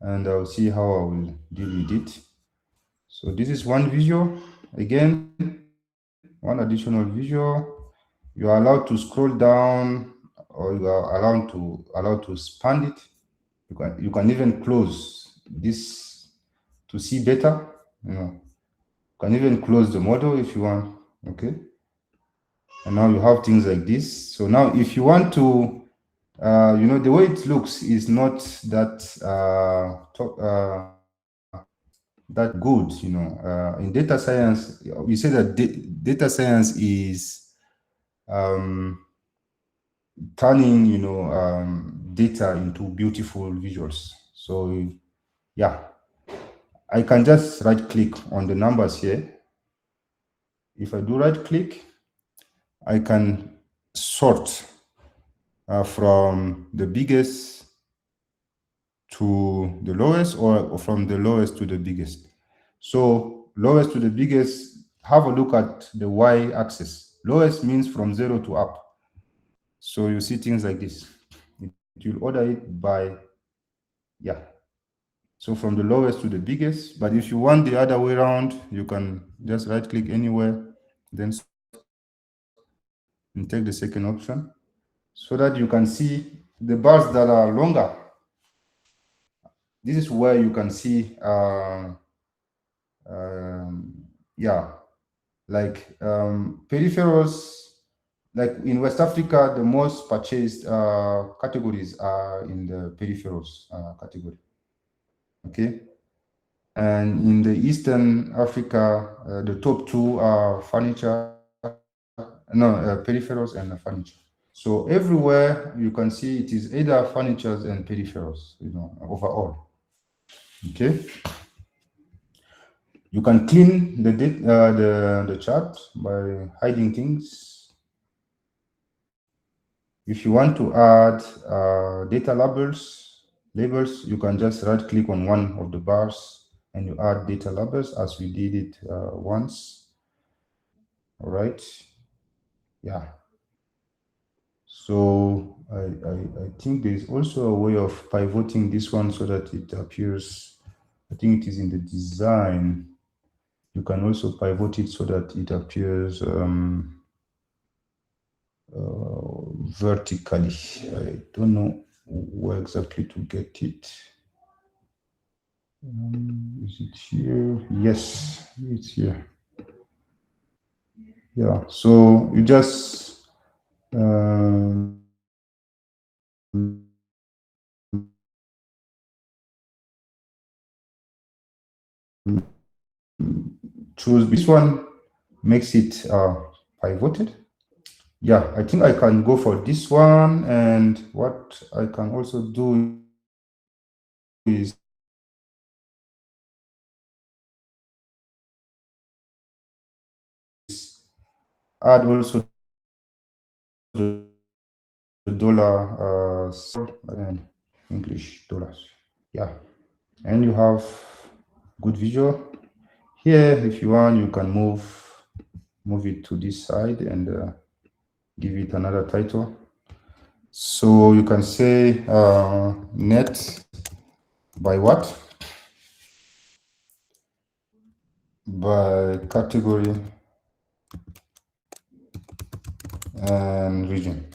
and I'll see how I will deal with it. So this is one visual. Again, one additional visual. You are allowed to scroll down, or you are allowed to expand it. You can even close this to see better. You can even close the model if you want. Okay. And now you have things like this. So now if you want to, the way it looks is not that good. In data science, we say that data science is turning data into beautiful visuals. So yeah, I can just right click on the numbers here. If I do right click, I can sort from the biggest to the lowest, or from the lowest to the biggest. So lowest to the biggest, have a look at the y-axis. Lowest means from 0 to up. So you see things like this. It will order it by, yeah. So from the lowest to the biggest. But if you want the other way around, you can just right click anywhere, then and take the second option, so that you can see the bars that are longer. This is where you can see, like peripherals. Like in West Africa, the most purchased categories are in the peripherals category. Okay. And in the Eastern Africa, the top two are peripherals and furniture. So everywhere you can see it is either furnitures and peripherals, overall. Okay. You can clean the chart by hiding things. If you want to add data labels, you can just right click on one of the bars and you add data labels, as we did it once. All right. Yeah. So I think there is also a way of pivoting this one so that it appears, I think it is in the design. You can also pivot it so that it appears vertically. I don't know where exactly to get it. Is it here? Yes, it's here. Yeah, so you just choose this one, makes it pivoted. Yeah, I think I can go for this one, and what I can also do is add also the dollar and English dollars. Yeah, and you have good visual. Here, if you want, you can move it to this side and give it another title. So you can say net by what? By category and region.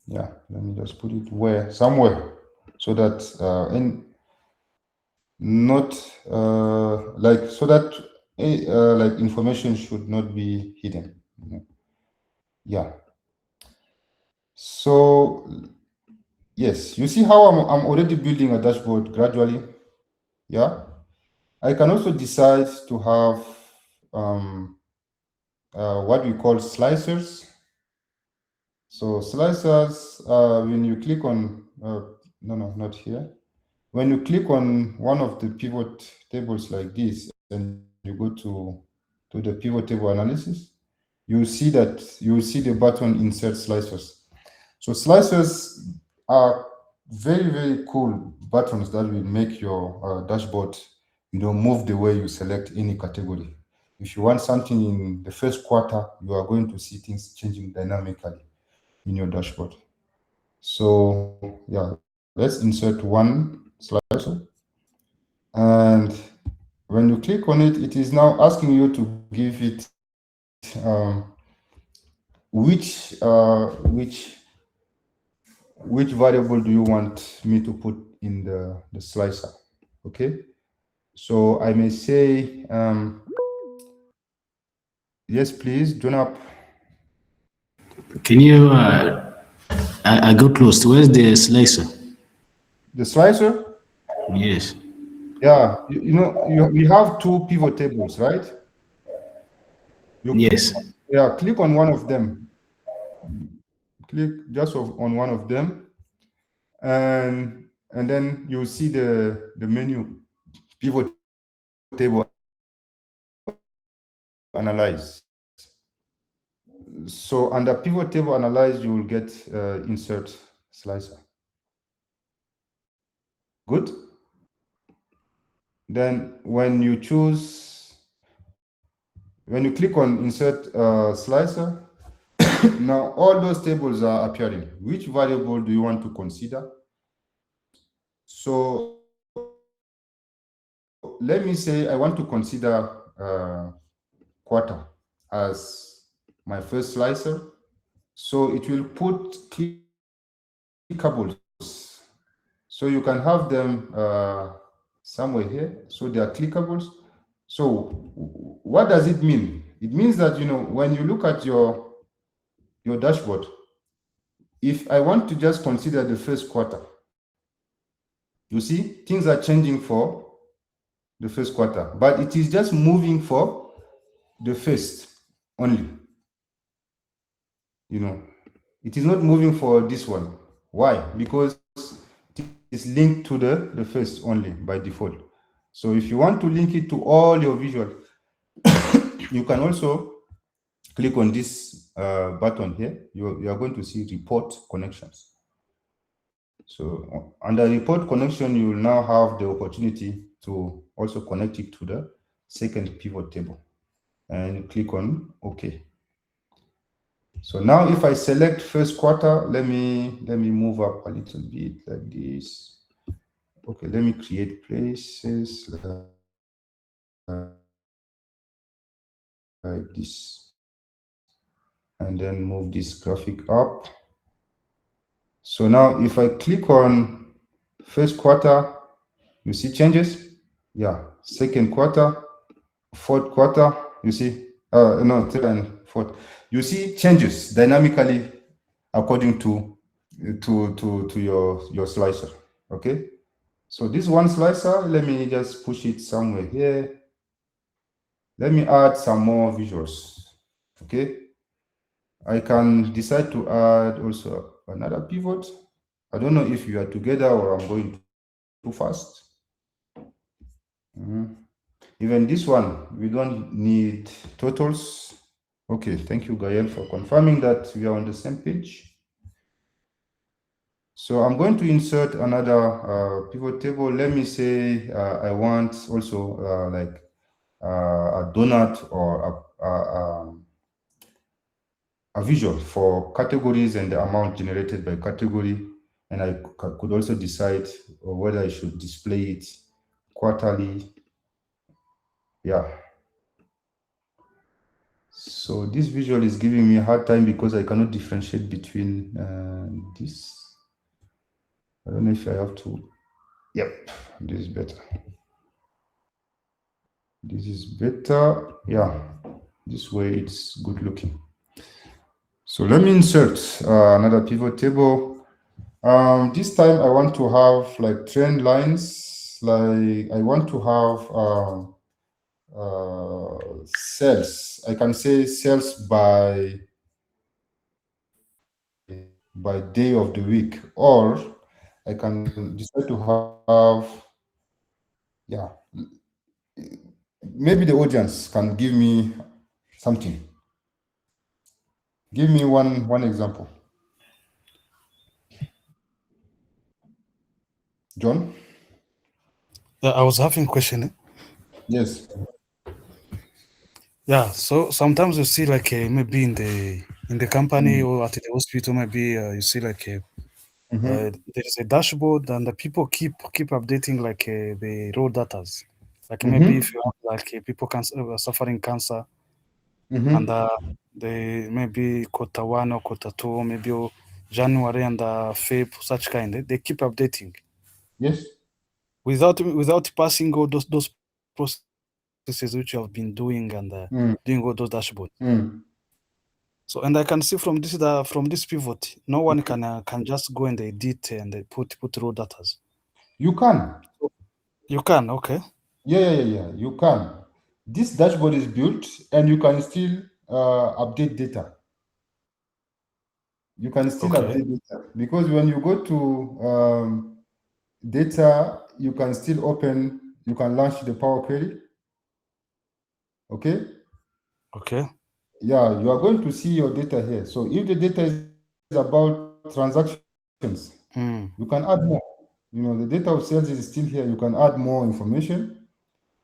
Yeah, let me just put it somewhere, so that so that like information should not be hidden. Yeah. So yes, you see how I'm already building a dashboard gradually. Yeah. I can also decide to have what we call slicers. So slicers, when you click on, no, not here. When you click on one of the pivot tables like this, and you go to the pivot table analysis, you will see the button insert slicers. So slicers are very, very cool buttons that will make your dashboard, move the way you select any category. If you want something in the first quarter, you are going to see things changing dynamically in your dashboard. So yeah, let's insert one slicer. And when you click on it, it is now asking you to give it which variable do you want me to put in the slicer. Okay, so I may say yes, please, join up. Can you, I got lost. Where's the slicer? The slicer, Yes. yeah, we have two pivot tables, right? Yes. Yeah, click on one of them. Click just on one of them, and then you'll see the menu pivot table analyze. So under pivot table analyze, you will get insert slicer. Good. Then when you click on insert slicer, now all those tables are appearing. Which variable do you want to consider? So let me say I want to consider quarter as my first slicer. So it will put clickables. So you can have them somewhere here. So they are clickables. So what does it mean? It means that, when you look at your dashboard, if I want to just consider the first quarter, you see things are changing for the first quarter, but it is just moving for the first only. It is not moving for this one. Why? Because it's linked to the first only by default. So if you want to link it to all your visual, you can also click on this button here. You are going to see report connections. So under report connection, you will now have the opportunity to also connect it to the second pivot table, and click on OK. So now if I select first quarter, let me move up a little bit like this. Okay, let me create places like this, and then move this graphic up. So now if I click on first quarter, you see changes. Yeah, second quarter, fourth quarter, you see, no, third and fourth, you see changes dynamically according to your slicer. Okay, so this one slicer, let me just push it somewhere here. Let me add some more visuals. Okay, I can decide to add also another pivot. I don't know if you are together or I'm going too fast. Even this one, we don't need totals. Okay, thank you, Gael, for confirming that we are on the same page. So I'm going to insert another pivot table. Let me say I want also like a donut or a visual for categories and the amount generated by category. And I could also decide whether I should display it quarterly. Yeah. So this visual is giving me a hard time because I cannot differentiate between this. I don't know if I have to. Yep, this is better. This is better. Yeah, this way it's good looking. So let me insert another pivot table. This time I want to have like trend lines. Like I want to have cells. I can say cells by day of the week, or I can decide to have, yeah, maybe the audience can give me something. Give me one example. John? Yeah, I was having a question. Yes. Yeah, so sometimes you see like maybe in the company or at the hospital, maybe you see like there is a dashboard and the people keep updating like the raw datas. Like maybe if you have like people suffering cancer and they maybe quarter one or quarter two, maybe January and Feb, such kind, they keep updating Yes. without passing all those processes which you have been doing and doing all those dashboards. So, and I can see from this pivot, no one can just go and edit and put raw datas. You can. You can, okay. Yeah. You can. This dashboard is built and you can still update data. You can still update data because when you go to data, you can still you can launch the Power Query. Okay. Okay. Yeah, you are going to see your data here. So if the data is about transactions, you can add more. The data of sales is still here. You can add more information.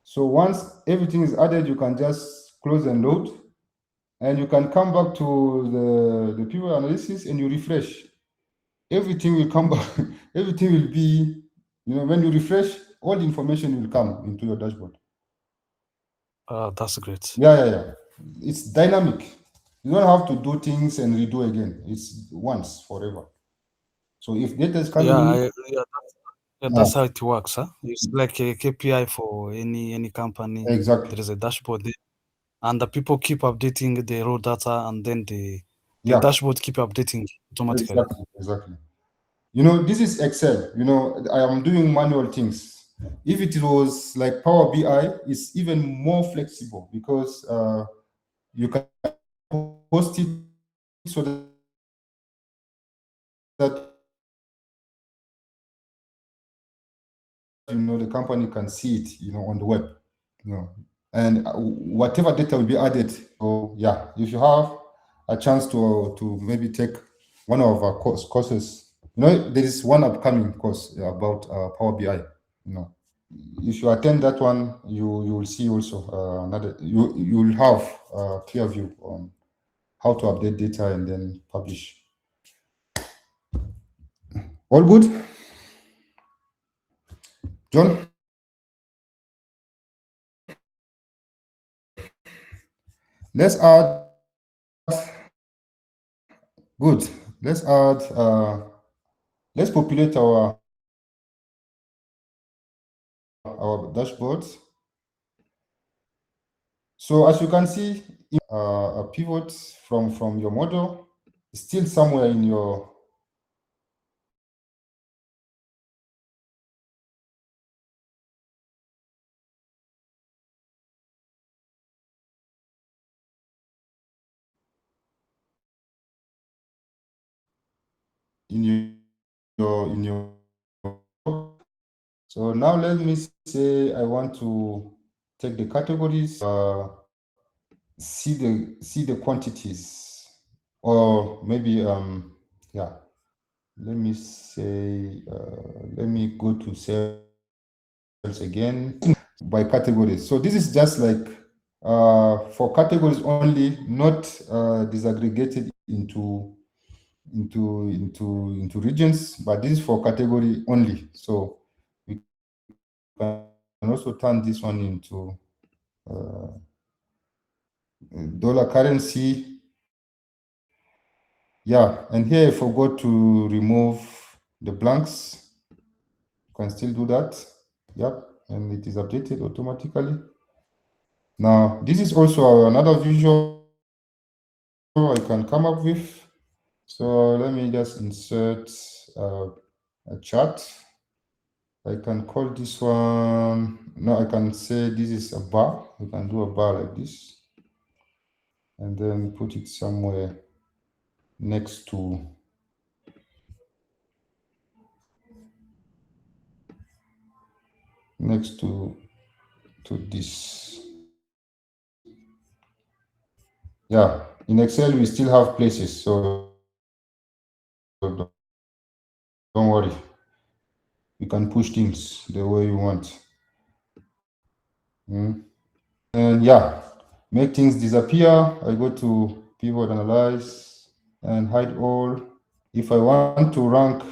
So once everything is added, you can just close and load, and you can come back to the pivot analysis and you refresh. Everything will come back. Everything will be, when you refresh, all the information will come into your dashboard. That's great. Yeah. It's dynamic. You don't have to do things and redo again. It's once forever. So if data is coming That's how it works, huh? It's like a KPI for any company. exactly. There is a dashboard there, and the people keep updating the raw data, and then the dashboard keep updating automatically. Exactly. This is Excel. I am doing manual things. If it was like Power BI, it's even more flexible because you can host it so that the company can see it, on the web, and whatever data will be added. So yeah, if you have a chance to maybe take one of our courses, there is one upcoming course about Power BI. If you attend that one, you will see also another. You will have a clear view on how to update data and then publish. All good, John? Let's add. Good. Let's add. Let's populate our dashboards. So as you can see, a pivot from your model is still somewhere in your in your. So now let me say I want to take the categories, see the quantities, or maybe yeah. Let me say let me go to sales again by categories. So this is just like for categories only, not disaggregated into regions, but this is for category only. So we can also turn this one into dollar currency. Yeah, and here I forgot to remove the blanks. You can still do that. Yep, and it is updated automatically. Now, this is also another visual I can come up with. So let me just insert a chart. I can call this one, no, I can say this is a bar. You can do a bar like this and then put it somewhere next to this. Yeah, in Excel we still have places, so don't worry. You can push things the way you want. And yeah, make things disappear. I go to pivot analyze and hide all. If I want to rank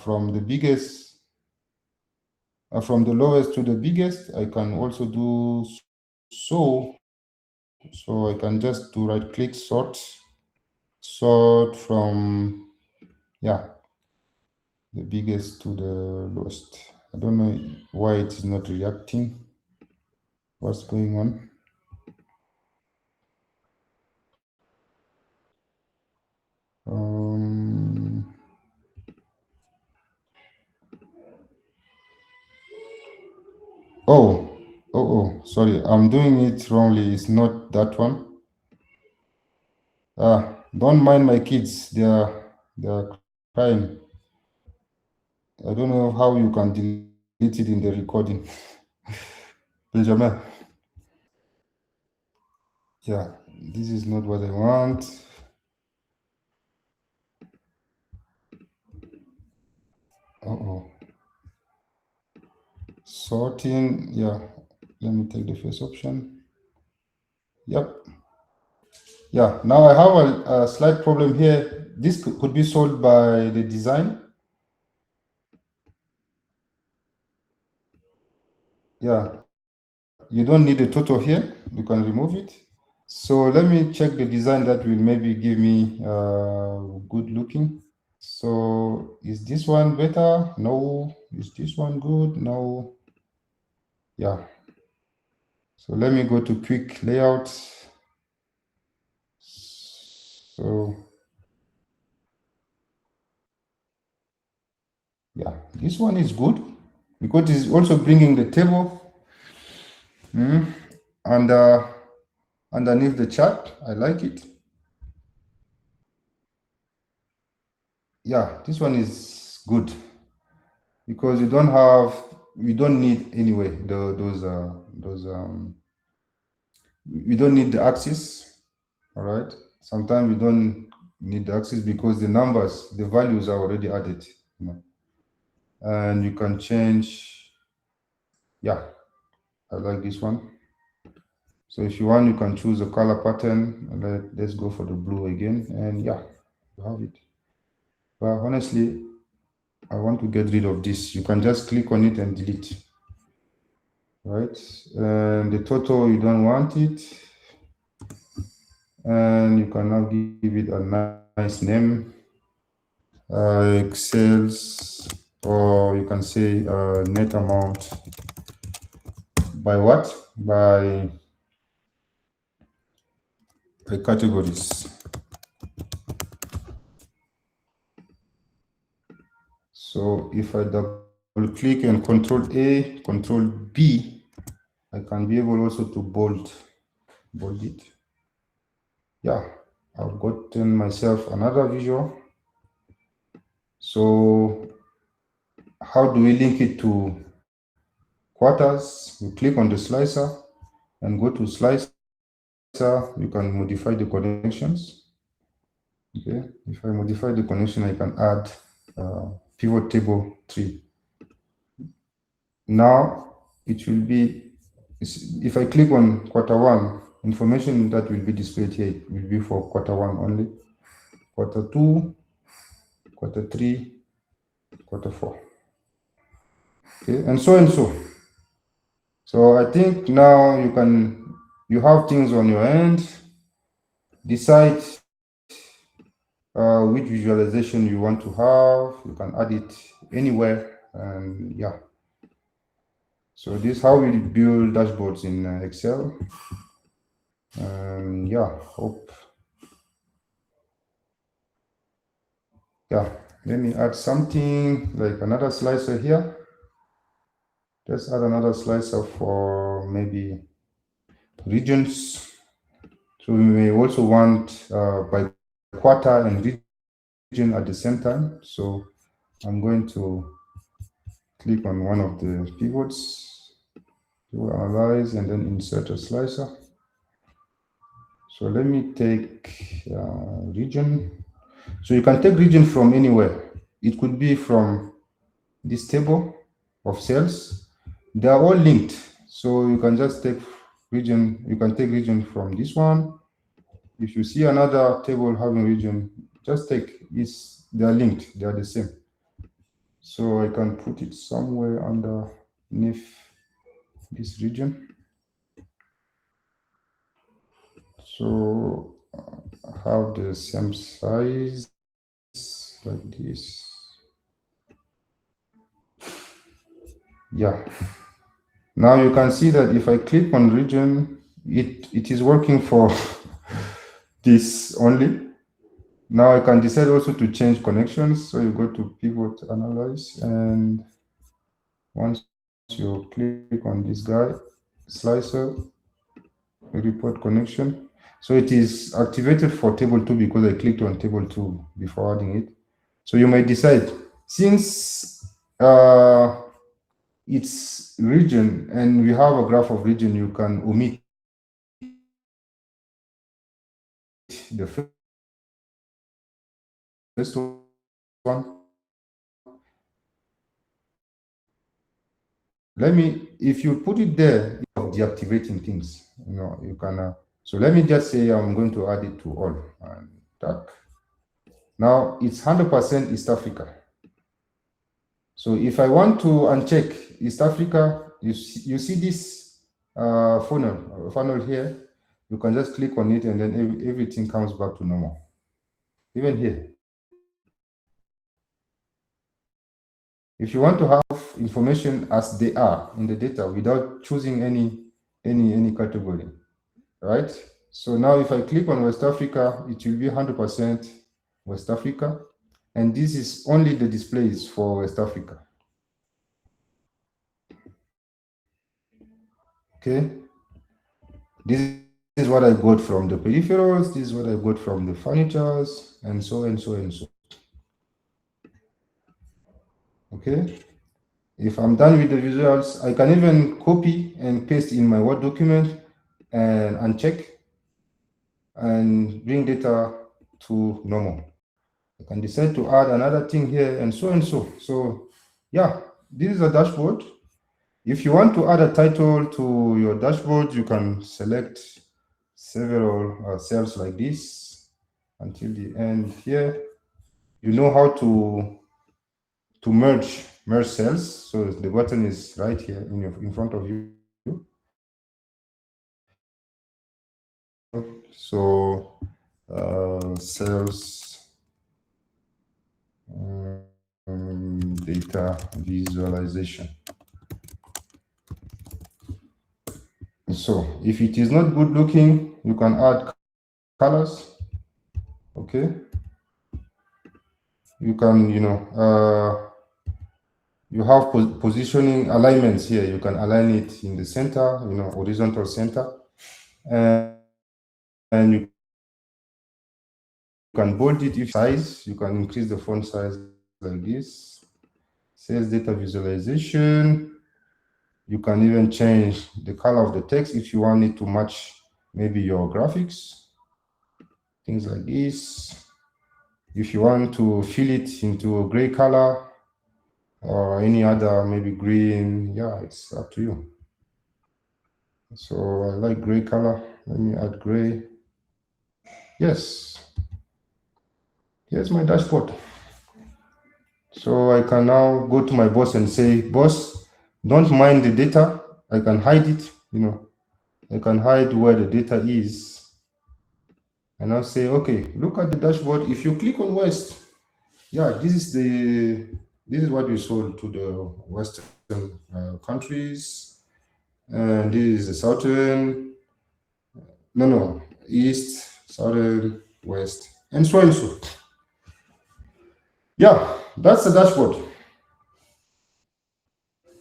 from the biggest, from the lowest to the biggest, I can also do so. So I can just do right click sort from, yeah, the biggest to the lowest. I don't know why it is not reacting. What's going on? Um, oh, sorry, I'm doing it wrongly. It's not that one. Don't mind my kids. They are crying. I don't know how you can delete it in the recording. Benjamin. Yeah, this is not what I want. Uh-oh. Sorting, yeah. Let me take the first option. Yep. Yeah, now I have a slight problem here. This could be solved by the design. Yeah, you don't need a total here. You can remove it. So let me check the design that will maybe give me good looking. So is this one better? No. Is this one good? No. Yeah. So let me go to quick layout. So yeah, this one is good because it's also bringing the table and underneath the chart. I like it. Yeah, this one is good because you don't need anyway we don't need the axis. All right. Sometimes we don't need the axis because the numbers, the values are already added. And you can change. Yeah, I like this one. So if you want, you can choose a color pattern. And let's go for the blue again. And yeah, you have it. But honestly, I want to get rid of this. You can just click on it and delete. Right? And the total, you don't want it. And you can now give it a nice name. Excels, or you can say net amount by what? By categories. So if I double click and control A, control B, I can be able also to bold it. Yeah, I've gotten myself another visual. So how do we link it to quarters? We click on the slicer and go to slicer. You can modify the connections. Okay, if I modify the connection, I can add pivot table 3. Now it will be, if I click on quarter 1, information that will be displayed here will be for quarter 1 only, quarter 2, quarter 3, quarter 4. Okay, and so and so. So I think now you have things on your end. Decide which visualization you want to have. You can add it anywhere, and yeah. So this is how we build dashboards in Excel. And yeah, hope. Yeah, let me add something like another slicer here. Let's add another slicer for maybe regions. So we may also want by quarter and region at the same time. So I'm going to click on one of the pivots to analyze and then insert a slicer. So let me take region. So you can take region from anywhere. It could be from this table of cells. They are all linked. So you can just take region. You can take region from this one. If you see another table having region, just take this. They are linked. They are the same. So I can put it somewhere underneath this region. So have the same size like this. Yeah. Now you can see that if I click on region, it is working for this only. Now I can decide also to change connections. So you go to pivot analyze, and once you click on this guy, slicer, report connection. So it is activated for table 2 because I clicked on table 2 before adding it. So you might decide, since it's region and we have a graph of region, you can omit the first one. If you put it there, you're deactivating things, you can, so let me just say I'm going to add it to all, and that. Now it's 100% East Africa. So if I want to uncheck East Africa, you see this funnel here, you can just click on it and then everything comes back to normal. Even here. If you want to have information as they are in the data without choosing any category, right? So now if I click on West Africa, it will be 100% West Africa. And this is only the displays for West Africa. Okay. This is what I got from the peripherals. This is what I got from the furnitures, and so and so and so. Okay. If I'm done with the visuals, I can even copy and paste in my Word document and uncheck and bring data to normal. I can decide to add another thing here and so and so. So yeah, this is a dashboard. If you want to add a title to your dashboard, you can select several cells like this until the end here. You know how to merge cells. So the button is right here in front of you. So cells data visualization. So if it is not good looking, you can add colors. Okay. You can, you have positioning alignments here. You can align it in the center, horizontal center. And you can bold it if size. You can increase the font size like this. Sales data visualization. You can even change the color of the text if you want it to match maybe your graphics. Things like this. If you want to fill it into a gray color or any other, maybe green, yeah, it's up to you. So I like gray color. Let me add gray. Yes. Here's my dashboard. So I can now go to my boss and say, boss, don't mind the data. I can hide it, I can hide where the data is. And I'll say, okay, look at the dashboard. If you click on West, yeah, this is what we sold to the Western countries. And this is the Southern, East, Southern, West, and so and so. Yeah, that's the dashboard.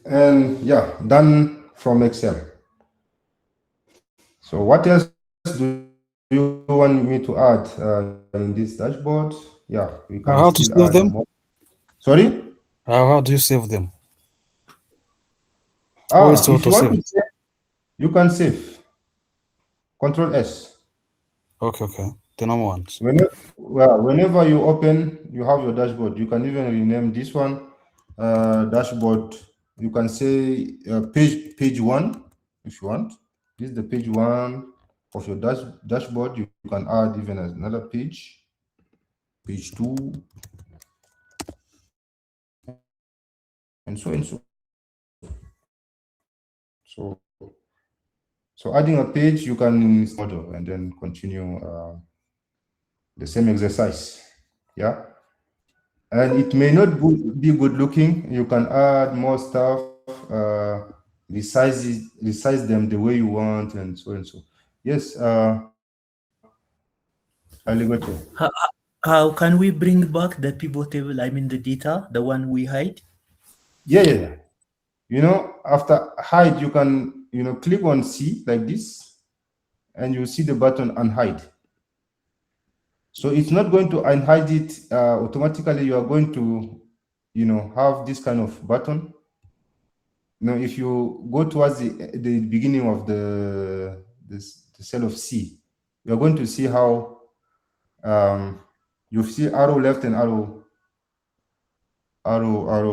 And yeah, done from Excel. So what else do you want me to add in this dashboard? Yeah, we can how to save them? more. Sorry? How do you save them? If you want to save, you can save. Control S. Okay. The normal ones. Whenever you open, you have your dashboard. You can even rename this one dashboard. You can say page one if you want. This is the page one of your dashboard. You can add even another page two, and so and so. So adding a page, you can model and then continue the same exercise. Yeah. And it may not be good looking. You can add more stuff, resize them the way you want, and so and so. Yes, Aligoto. How can we bring back the pivot table? I mean the data, the one we hide? Yeah. After hide, you can, click on C like this, and you see the button unhide. So it's not going to unhide it automatically. You are going to, have this kind of button. If you go towards the beginning of the cell of C, you're going to see how you see arrow left and arrow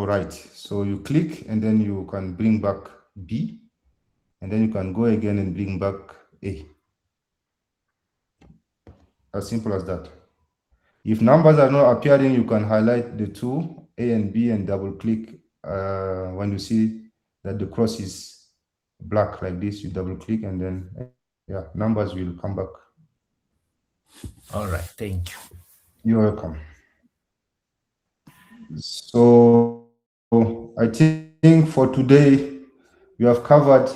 right. So you click and then you can bring back B, and then you can go again and bring back A. As simple as that. If numbers are not appearing, you can highlight the two, A and B, and double click when you see that the cross is black like this. You double click and then numbers will come back. All right, thank you. You're welcome. So I think for today we have covered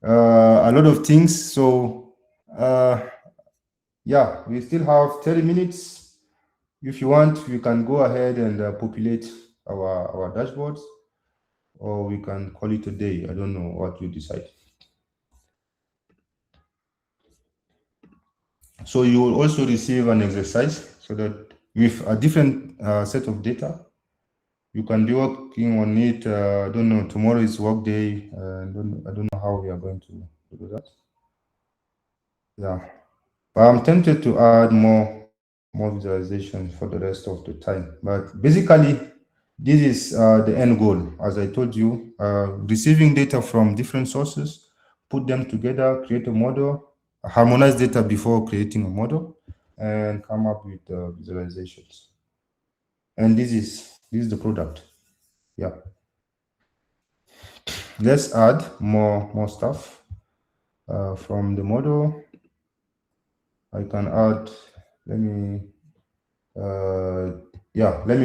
a lot of things. So we still have 30 minutes. If you want, we can go ahead and populate our dashboards, or we can call it a day. I don't know what you decide. So you will also receive an exercise so that with a different set of data, you can be working on it. I don't know, tomorrow is work day. I don't know how we are going to do that. Yeah, but I'm tempted to add more visualization for the rest of the time. But basically, this is the end goal. As I told you, receiving data from different sources, put them together, create a model, harmonize data before creating a model, and come up with visualizations. And this is the product. Yeah. Let's add more stuff from the model. I can add. Let me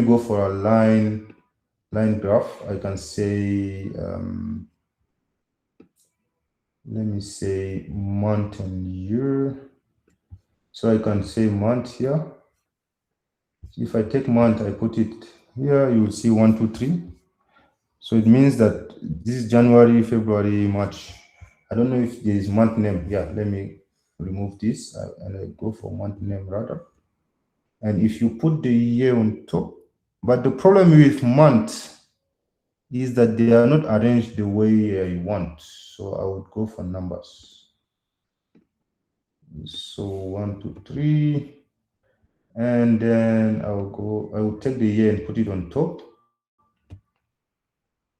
go for a line graph. I can say let me say month and year. So I can say month here. If I take month, I put it here, you will see 1, 2, 3. So it means that this is January, February, March. I don't know if there is month name. Yeah, let me remove this and I go for month name rather. And if you put the year on top, but the problem with month is that they are not arranged the way I want. So I would go for numbers. So 1, 2, 3. And then I will take the year and put it on top.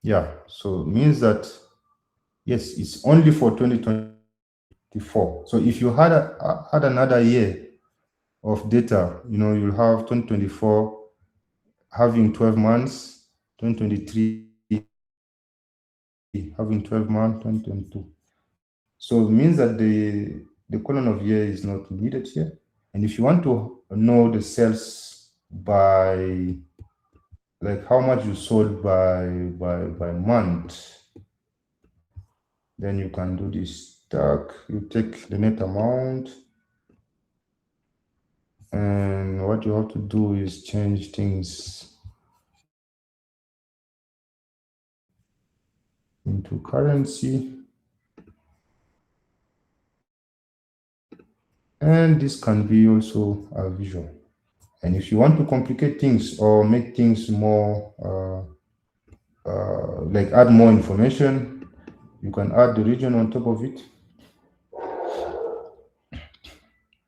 Yeah, so it means that, yes, it's only for 2024. So if you had another year of data, you'll have 2024 having 12 months, 2023 having 12 months, 2022. So it means that the column of year is not needed here. And if you want to know the sales by, like how much you sold by month, then you can do this tag. You take the net amount, and what you have to do is change things into currency. And this can be also a visual. And if you want to complicate things or make things more, like add more information, you can add the region on top of it.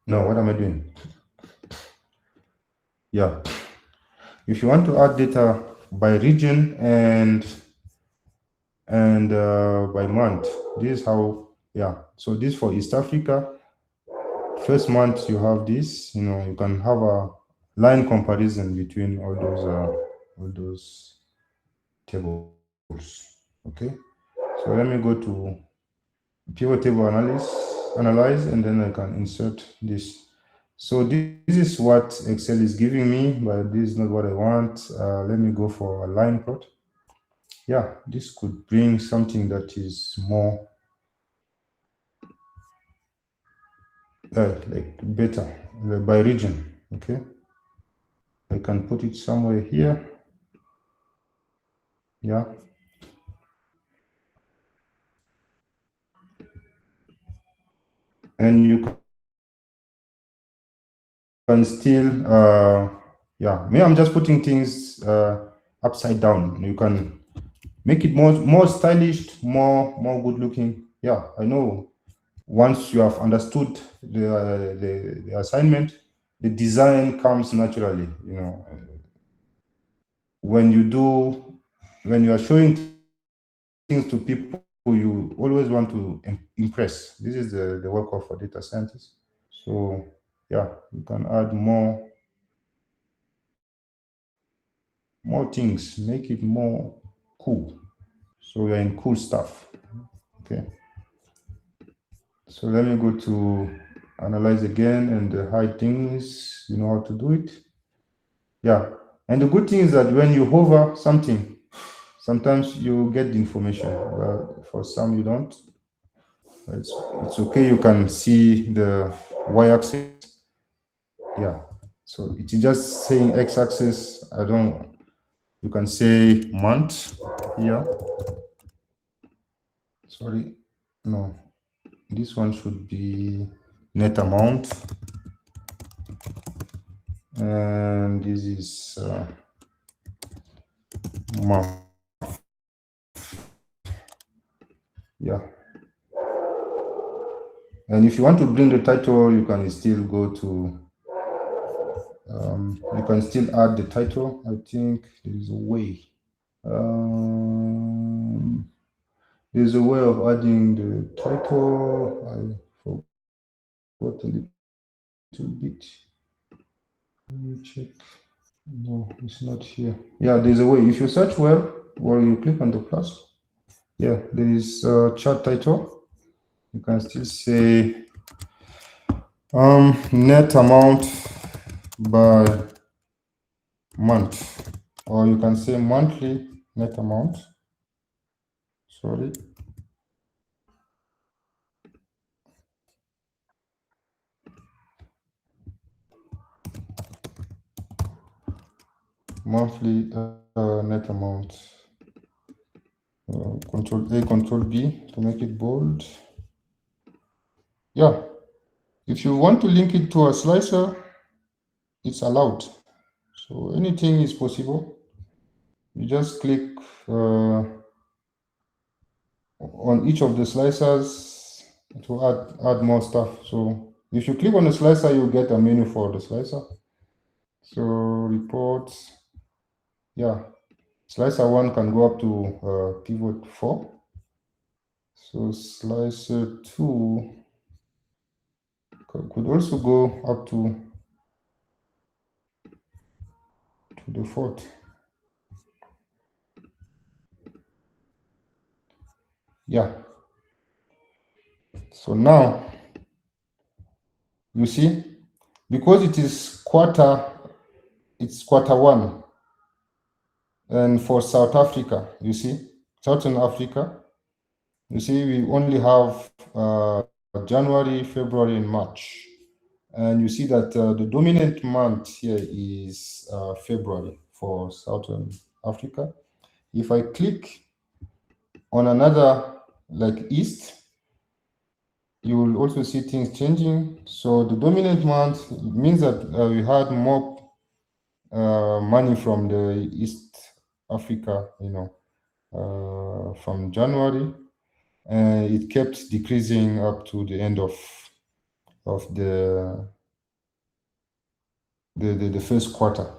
No, what am I doing? Yeah. If you want to add data by region and by month, this is how, yeah. So this for East Africa, first month you have this, you can have a line comparison between all those tables. Okay. So let me go to pivot table analyze, and then I can insert this. So this is what Excel is giving me, but this is not what I want. Let me go for a line plot. Yeah, this could bring something that is more like better, by region. Okay, I can put it somewhere here. Yeah. And you can still, yeah, me, I'm just putting things upside down. You can make it more stylish, more good looking. Yeah, I know. Once you have understood the assignment, the design comes naturally. When you are showing things to people, you always want to impress. This is the work of a data scientist. So yeah, you can add more things, make it more cool. So we are in cool stuff. Okay. So let me go to analyze again and hide things. You know how to do it. Yeah. And the good thing is that when you hover something, sometimes you get the information. Well, for some you don't. It's okay. You can see the y-axis. Yeah. So it's just saying x-axis. You can say month here. Sorry. No. This one should be net amount. And this is month. Yeah. And if you want to bring the title, you can still go to, you can still add the title. I think there's a way. There's a way of adding the title. I forgot a little bit. Let me check. No, it's not here. Yeah, there's a way. If you search well, or you click on the plus, yeah, there is a chart title. You can still say net amount by month, or you can say monthly net amount. Sorry. Monthly net amount. Control A, Control B to make it bold. Yeah. If you want to link it to a slicer, it's allowed. So anything is possible. You just click on each of the slicers to add more stuff. So if you click on the slicer, you get a menu for the slicer. So reports, yeah, slicer 1 can go up to pivot 4. So slicer 2 could also go up to the 4th. Yeah. So now you see, because it is it's quarter 1. And for South Africa, you see, Southern Africa, you see, we only have January, February, and March. And you see that the dominant month here is February for Southern Africa. If I click on another, like East, you will also see things changing. So the dominant month means that we had more money from the East Africa, from January, and it kept decreasing up to the end of the first quarter.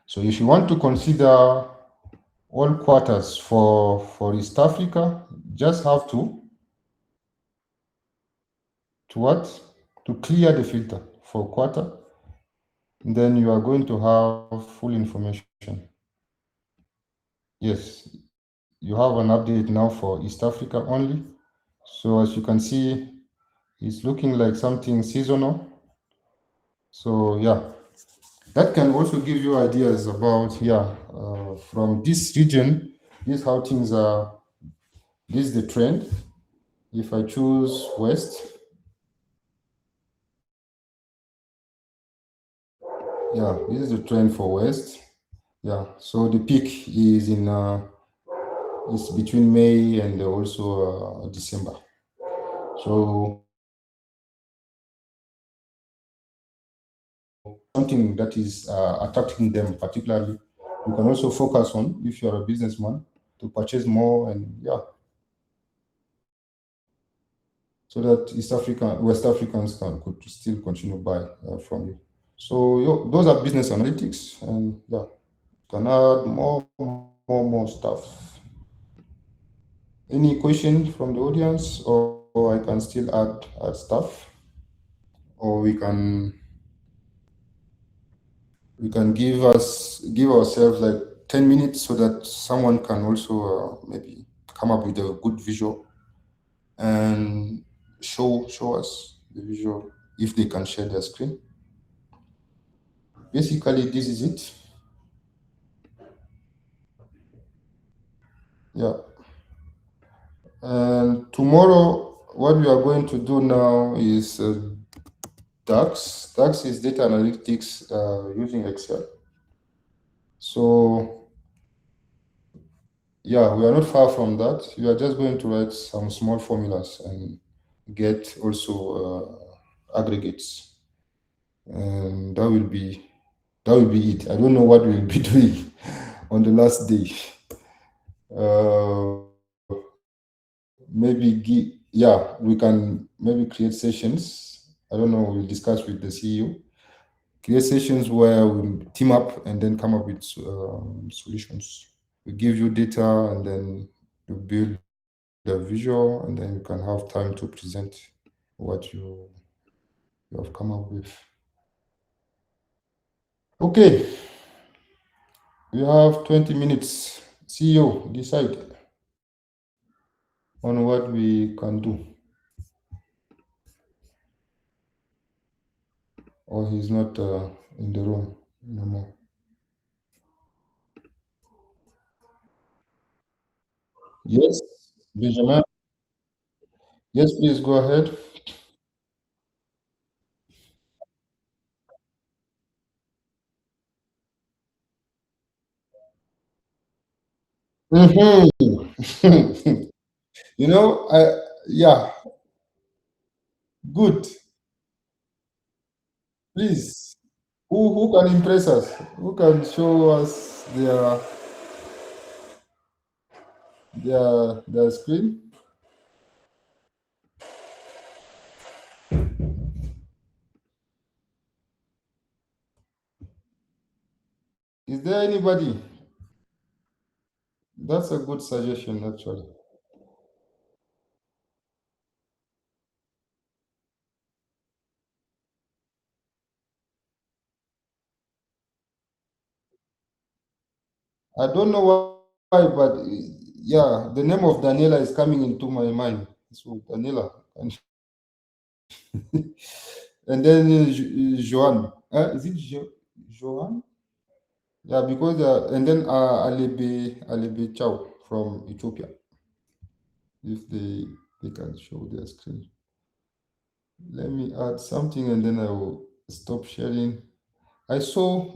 So if you want to consider all quarters for East Africa, just have to what? To clear the filter for quarter. And then you are going to have full information. Yes, you have an update now for East Africa only. So as you can see, it's looking like something seasonal. So yeah, that can also give you ideas about, from this region, this is how things are, this is the trend. If I choose West, yeah, this is the trend for West. Yeah, so the peak is in is between May and also December. So something that is attracting them particularly, you can also focus on if you're a businessman to purchase more, and so that West Africans could still continue buy from you. So those are business analytics, and you can add more stuff. Any question from the audience, or I can still add stuff, or we can give ourselves like 10 minutes so that someone can also maybe come up with a good visual and show us the visual if they can share their screen. Basically, this is it. Yeah. And tomorrow, what we are going to do now is DAX. DAX is data analytics using Excel. So yeah, we are not far from that. We are just going to write some small formulas and get also aggregates, and that will be it. I don't know what we'll be doing on the last day. We can maybe create sessions. I don't know. We'll discuss with the CEO. Create sessions where we team up and then come up with solutions. We give you data, and then you build the visual, and then you can have time to present what you have come up with. Okay, we have 20 minutes. CEO, decide on what we can do. Or he's not in the room anymore. Yes, Benjamin. Yes, please go ahead. You know, good. Please, who can impress us? Who can show us their screen? Is there anybody? That's a good suggestion, actually. I don't know why, but yeah, the name of Daniela is coming into my mind. So Daniela, and then Joan. Is it Joan? Yeah, because and then Alebe Chow from Ethiopia. If they can show their screen. Let me add something, and then I will stop sharing. I saw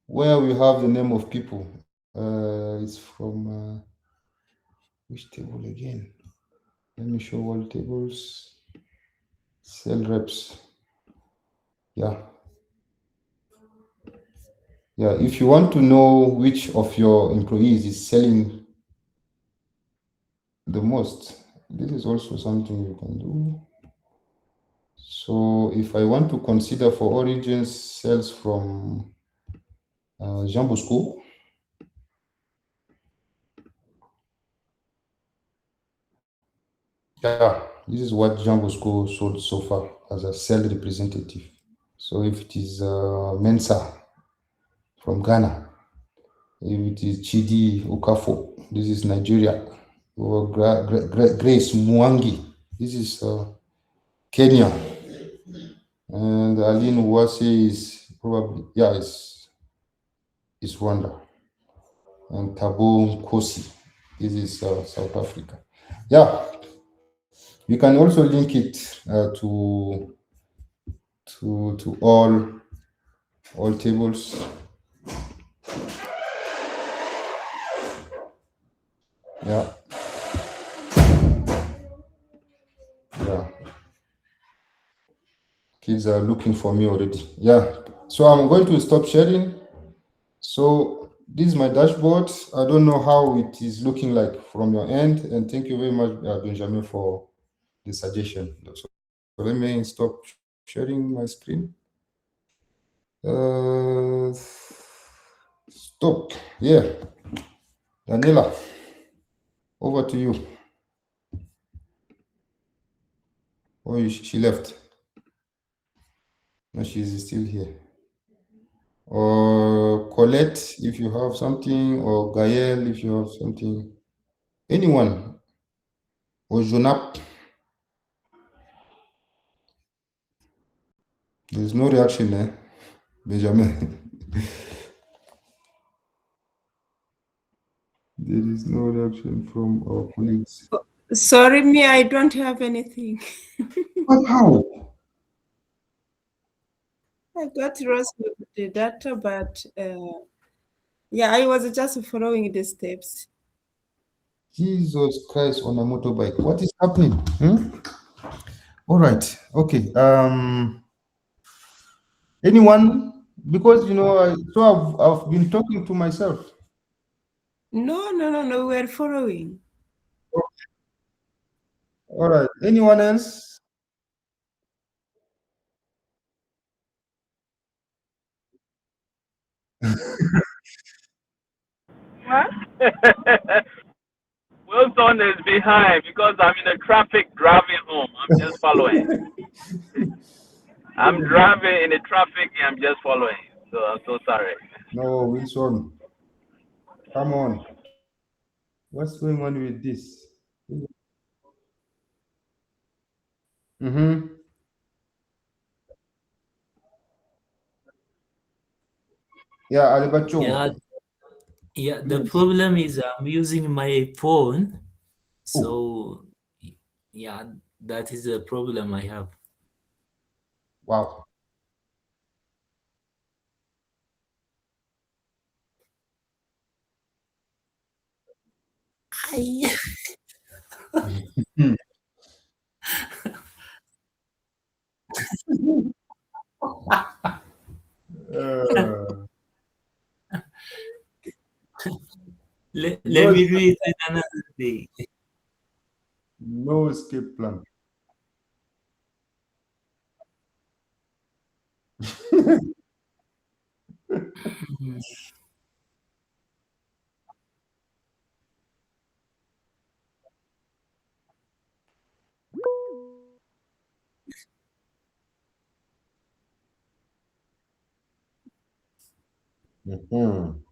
where we have the name of people. It's from which table again? Let me show all tables. Sell reps. Yeah. Yeah. If you want to know which of your employees is selling the most, this is also something you can do. So if I want to consider for origins cells from Jean Bosco, yeah, this is what Jean Bosco sold so far as a cell representative. So if it is Mensa from Ghana, if it is Chidi Okafo, this is Nigeria, or Grace Mwangi, this is Kenya, and Aline Uwase is probably, yeah, it's Rwanda, and Thabo Nkosi, this is South Africa. Yeah, you can also link it to all tables. Yeah. Yeah. Kids are looking for me already. Yeah. So I'm going to stop sharing. So this is my dashboard. I don't know how it is looking like from your end. And thank you very much, Benjamin, for the suggestion. So let me stop sharing my screen. Stop. Yeah. Daniela, over to you. Oh, she left. No, she's still here. Or Colette, if you have something, or Gael, if you have something. Anyone? Or Jonap? There's no reaction there, Benjamin. There is no reaction from our colleagues. Sorry, me, I don't have anything. But how? I got lost with the data, but yeah, I was just following the steps. Jesus Christ on a motorbike. What is happening? All right. Okay. Anyone? Because I've been talking to myself. No, we're following. All right. Anyone else? Wilson is behind because I'm in the traffic driving home. I'm just following. I'm driving in the traffic and I'm just following. So I'm so sorry. No, Wilson. Come on. What's going on with this? Mm-hmm. Yeah, Alibacho. Yeah, the problem is I'm using my phone. So, yeah, that is the problem I have. Wow. Let No, me do it another day. no escape plan. Mhm.